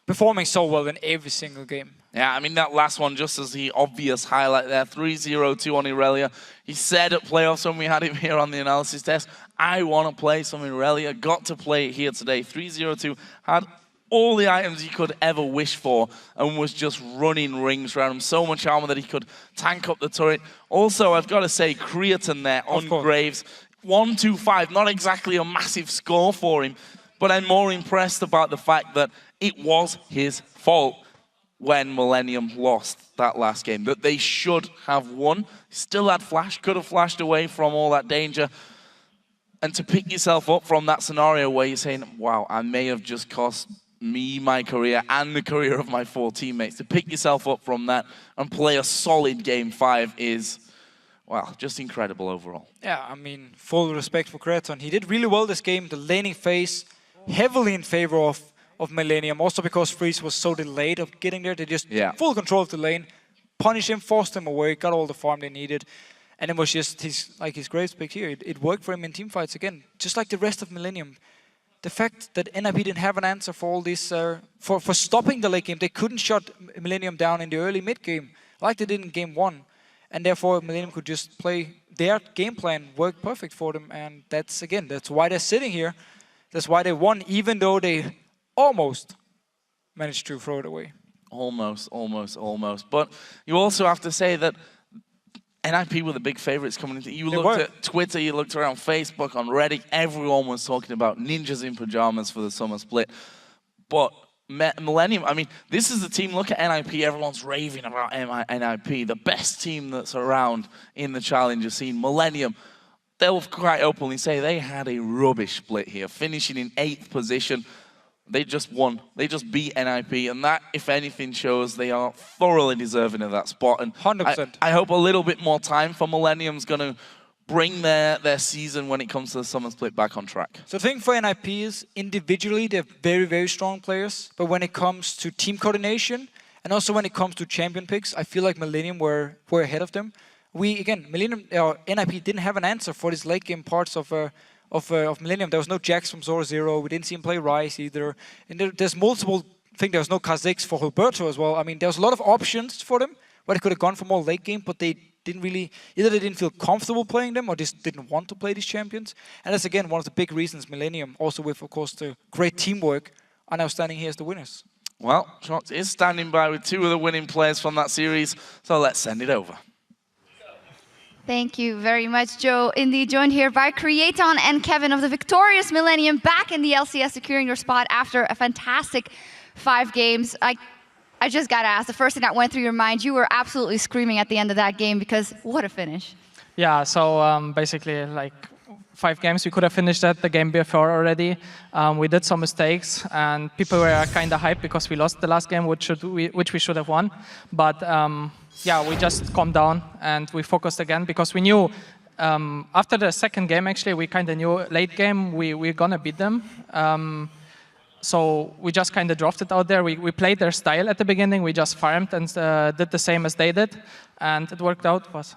performing so well in every single game. Yeah, I mean, that last one, just as the obvious highlight there, 3-0-2 on Irelia. He said at playoffs when we had him here on the analysis desk, I want to play some Irelia. Got to play it here today. 3-0-2, had all the items he could ever wish for and was just running rings around him. So much armor that he could tank up the turret. Also, I've got to say, Creatine there on Graves. 1-2-5, not exactly a massive score for him, but I'm more impressed about the fact that it was his fault when Millennium lost that last game, that they should have won. Still had flash, could have flashed away from all that danger. And to pick yourself up from that scenario where you're saying, wow, I may have just cost me my career and the career of my 4 teammates. To pick yourself up from that and play a solid game 5 is, well, just incredible overall. Yeah, I mean, full respect for Creatine. He did really well this game. The laning phase heavily in favor of Millennium, also because Freeze was so delayed of getting there. They just full control of the lane, punished him, forced him away, got all the farm they needed, and it was just his Graves pick here. It worked for him in team fights again, just like the rest of Millennium. The fact that NIP didn't have an answer for all this, for stopping the late game, they couldn't shut Millennium down in the early mid game like they did in game 1, and therefore Millennium could just play their game plan, worked perfect for them, and that's why they're sitting here. That's why they won, even though they almost managed to throw it away. Almost. But you also have to say that NIP were the big favorites coming into. You looked at Twitter, you looked around Facebook, on Reddit, everyone was talking about Ninjas in Pajamas for the summer split. But Millennium, I mean, this is the team, look at NIP, everyone's raving about NIP, the best team that's around in the Challenger scene. Millennium, they'll quite openly say they had a rubbish split here, finishing in 8th position. They just won. They just beat NIP, and that, if anything, shows they are thoroughly deserving of that spot. And 100%. I hope a little bit more time for Millennium's going to bring their season when it comes to the summer split back on track. So the thing for NIP is, individually, they're very, very strong players. But when it comes to team coordination, and also when it comes to champion picks, I feel like Millennium were ahead of them. Millennium, NIP didn't have an answer for these late game parts of Millennium. There was no Jax from Zoro Zero. We didn't see him play Ryze either. And there's multiple. I think there was no Kha'Zix for Hilberto as well. I mean, there was a lot of options for them where they could have gone for more late game, but they didn't really, either they didn't feel comfortable playing them or just didn't want to play these champions. And that's again one of the big reasons Millennium, also with of course the great teamwork, are now standing here as the winners. Well, Shox is standing by with 2 of the winning players from that series, so let's send it over. Thank you very much, Joe. Indeed, joined here by Creaton and Kevin of the victorious Millennium, back in the LCS, securing your spot after a fantastic 5 games. I just got to ask, the first thing that went through your mind, you were absolutely screaming at the end of that game because what a finish. Yeah, so basically like 5 games, we could have finished that the game before already. We did some mistakes and people were kind of hyped because we lost the last game, which we should have won. But yeah, we just calmed down and we focused again because we knew after the second game, actually, we kind of knew late game we're going to beat them. So we just kind of dropped it out there. We played their style at the beginning. We just farmed and did the same as they did. And it worked out for us.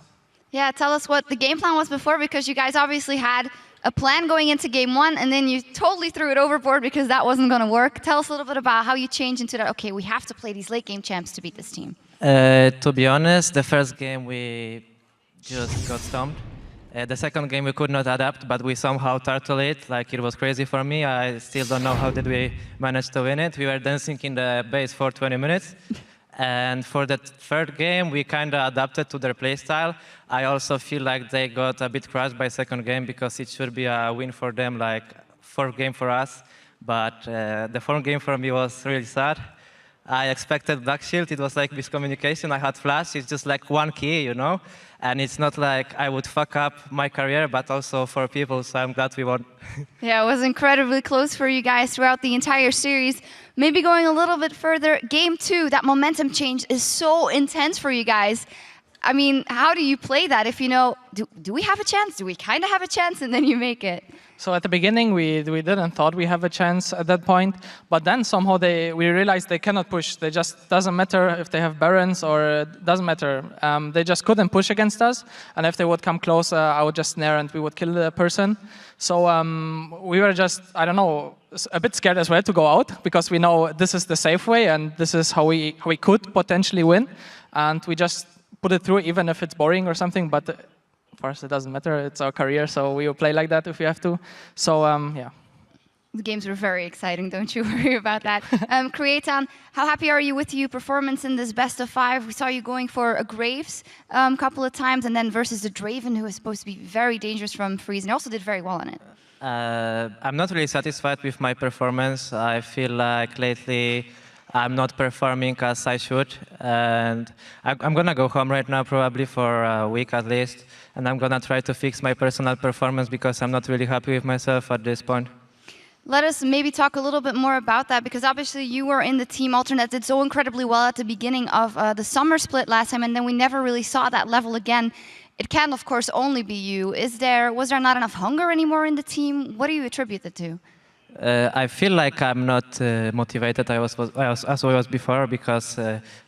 Yeah, tell us what the game plan was before, because you guys obviously had a plan going into game 1, and then you totally threw it overboard because that wasn't going to work. Tell us a little bit about how you changed into that, okay, we have to play these late game champs to beat this team. To be honest, the first game we just got stomped. The second game we could not adapt, but we somehow turtle it. Like, it was crazy for me. I still don't know how did we manage to win it. We were dancing in the base for 20 minutes. And for the third game, we kind of adapted to their playstyle. I also feel like they got a bit crushed by second game because it should be a win for them, like 4th game for us. But the 4th game for me was really sad. I expected Black Shield. It was like miscommunication. I had Flash. It's just like 1 key, you know? And it's not like I would fuck up my career, but also for people, so I'm glad we won. Yeah, it was incredibly close for you guys throughout the entire series. Maybe going a little bit further, game 2, that momentum change is so intense for you guys. I mean, how do you play that if you know, do we have a chance? Do we kind of have a chance? And then you make it. So at the beginning, we didn't thought we have a chance at that point, but then somehow we realized they cannot push. They just doesn't matter if they have Barons or it doesn't matter. They just couldn't push against us, and if they would come close, I would just snare and we would kill the person. So we were just, I don't know, a bit scared as well to go out because we know this is the safe way and this is how we could potentially win, and we just put it through even if it's boring or something, but. For us, it doesn't matter. It's our career, so we will play like that if we have to. So, yeah. The games were very exciting, don't you worry about that. Creaton, how happy are you with your performance in this best of 5? We saw you going for a Graves a couple of times, and then versus the Draven, who is supposed to be very dangerous from freeze, and also did very well on it. I'm not really satisfied with my performance. I feel like lately I'm not performing as I should, and I'm gonna go home right now probably for a week at least, and I'm gonna try to fix my personal performance because I'm not really happy with myself at this point. Let us maybe talk a little bit more about that, because obviously you were in the team alternate that did so incredibly well at the beginning of the summer split last time, and then we never really saw that level again. It can, of course, only be you. Was there not enough hunger anymore in the team? What do you attribute that to? I feel like I'm not motivated as I was before because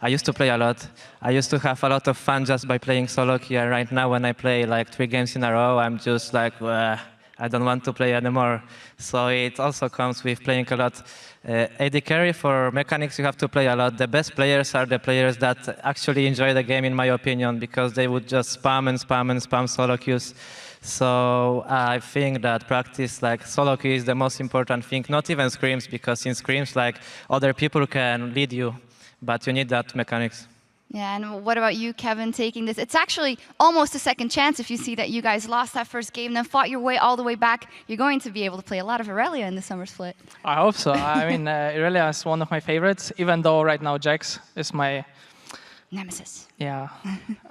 I used to play a lot. I used to have a lot of fun just by playing solo here. Right now, when I play like 3 games in a row, I'm just like, I don't want to play anymore. So it also comes with playing a lot. AD carry, for mechanics, you have to play a lot. The best players are the players that actually enjoy the game, in my opinion, because they would just spam and spam and spam solo queues. So I think that practice, like solo queue, is the most important thing. Not even scrims, because in scrims, like other people can lead you, but you need that mechanics. Yeah, and what about you, Kevin, taking this? It's actually almost a second chance if you see that you guys lost that first game, then fought your way all the way back. You're going to be able to play a lot of Irelia in the summer split. I hope so. I mean, Irelia is one of my favorites, even though right now Jax is my Nemesis. Yeah.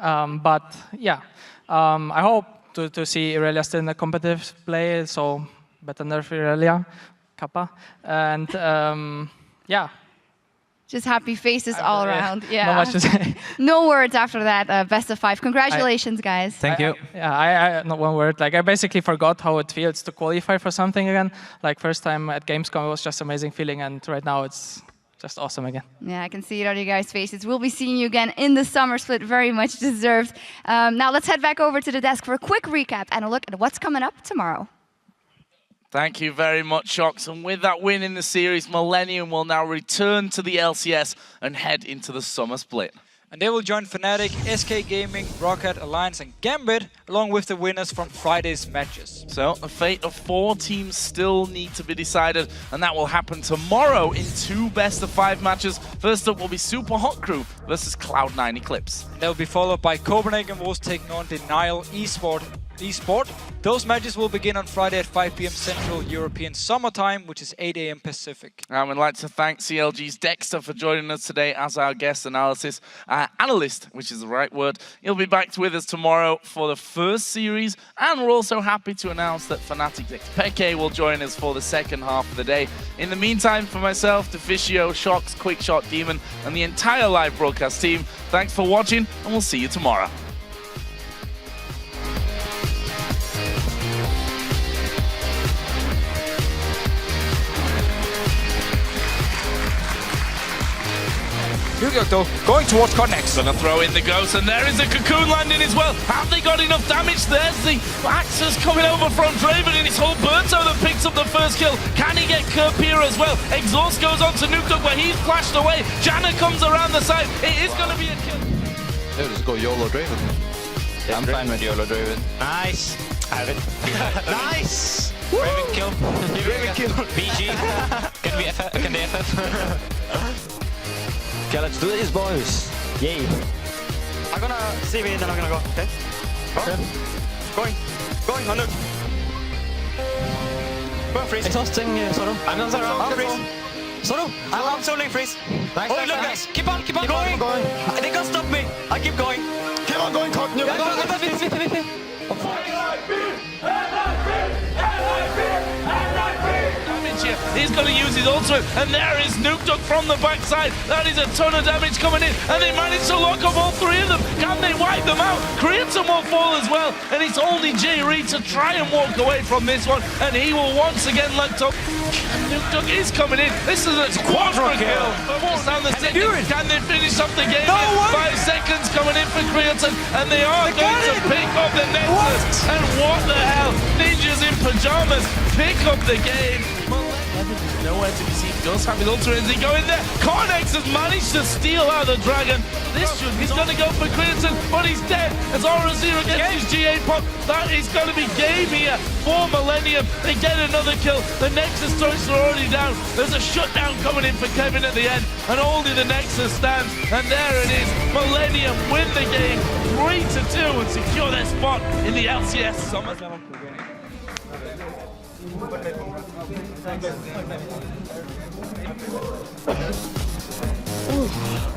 But yeah, I hope to see Irelia still in a competitive play, so better nerf Irelia, Kappa. And yeah. Just happy faces all around. Yeah. Not much to say. No words after that. Best of 5. Congratulations, guys. Thank you. I not one word. Like I basically forgot how it feels to qualify for something again. Like first time at Gamescom, it was just amazing feeling, and right now it's just awesome again. Yeah, I can see it on your guys' faces. We'll be seeing you again in the summer split. Very much deserved. Now let's head back over to the desk for a quick recap and a look at what's coming up tomorrow. Thank you very much, Shox. And with that win in the series, Millennium will now return to the LCS and head into the summer split. And they will join Fnatic, SK Gaming, Rocket, Alliance and Gambit, along with the winners from Friday's matches. So the fate of 4 teams still need to be decided, and that will happen tomorrow in 2 best-of-5 matches. First up will be Super Hot Crew versus Cloud9 Eclipse. And that will be followed by Copenhagen Wolves taking on Denial Esport. Those matches will begin on Friday at 5 p.m. Central European Summer Time, which is 8 a.m. Pacific. I would like to thank CLG's Dexter for joining us today as our guest analyst, which is the right word. He'll be back with us tomorrow for the first series, and we're also happy to announce that Fnatic X Peke will join us for the second half of the day. In the meantime, for myself, Deficio, Shox, Quickshot Demon, and the entire live broadcast team, thanks for watching, and we'll see you tomorrow. Nugget though, going towards Connex. Gonna throw in the Ghost, and there is a Cocoon landing as well. Have they got enough damage? There's the Axis coming over from Draven, and it's Alberto that picks up the first kill. Can he get Kerpira as well? Exhaust goes on to Nuketook, where he's flashed away. Janna comes around the side. It is gonna be a kill. Yeah, just go YOLO Draven. Yeah, I'm fine with YOLO Draven. Nice. Have it. Nice. Draven kill. Draven kill. BG. Can they FF? Okay, let's do this, boys. Yay. I'm gonna see me, then I'm gonna go. Okay? Okay. Going, on look. Go on, freeze. Exhausting, Soro. I'm on Zoro. I'm freeze. Soro. I'm zoning freeze. Nice, Oh, look, guys. Keep on going. They can't stop me. I keep going. Keep on going, Cotton. Yeah, go. He's going to use his ultimate, and there is Nuketook from the backside. That is a ton of damage coming in, and they managed to lock up all 3 of them. Can they wipe them out? Creates will fall as well, and it's only Jay Reed to try and walk away from this one, and he will once again locked up. And Nuketook is coming in. This is a quadra kill. Down the Can they finish up the game? 5 seconds coming in for Creaton, and they are going to pick up the Nexus. And what the hell? Ninjas in pajamas pick up the game. Nowhere to be seen. Does have his ultimate. He go in there. Cornex has managed to steal out the dragon. He's going to go for Clinton, but he's dead. As Aura Zero gets his GA pop, that is going to be game here for Millennium. They get another kill. The Nexus turrets are already down. There's a shutdown coming in for Kevin at the end, and only the Nexus stands. And there it is. Millennium win the game 3-2 and secure their spot in the LCS Summer. Ooh.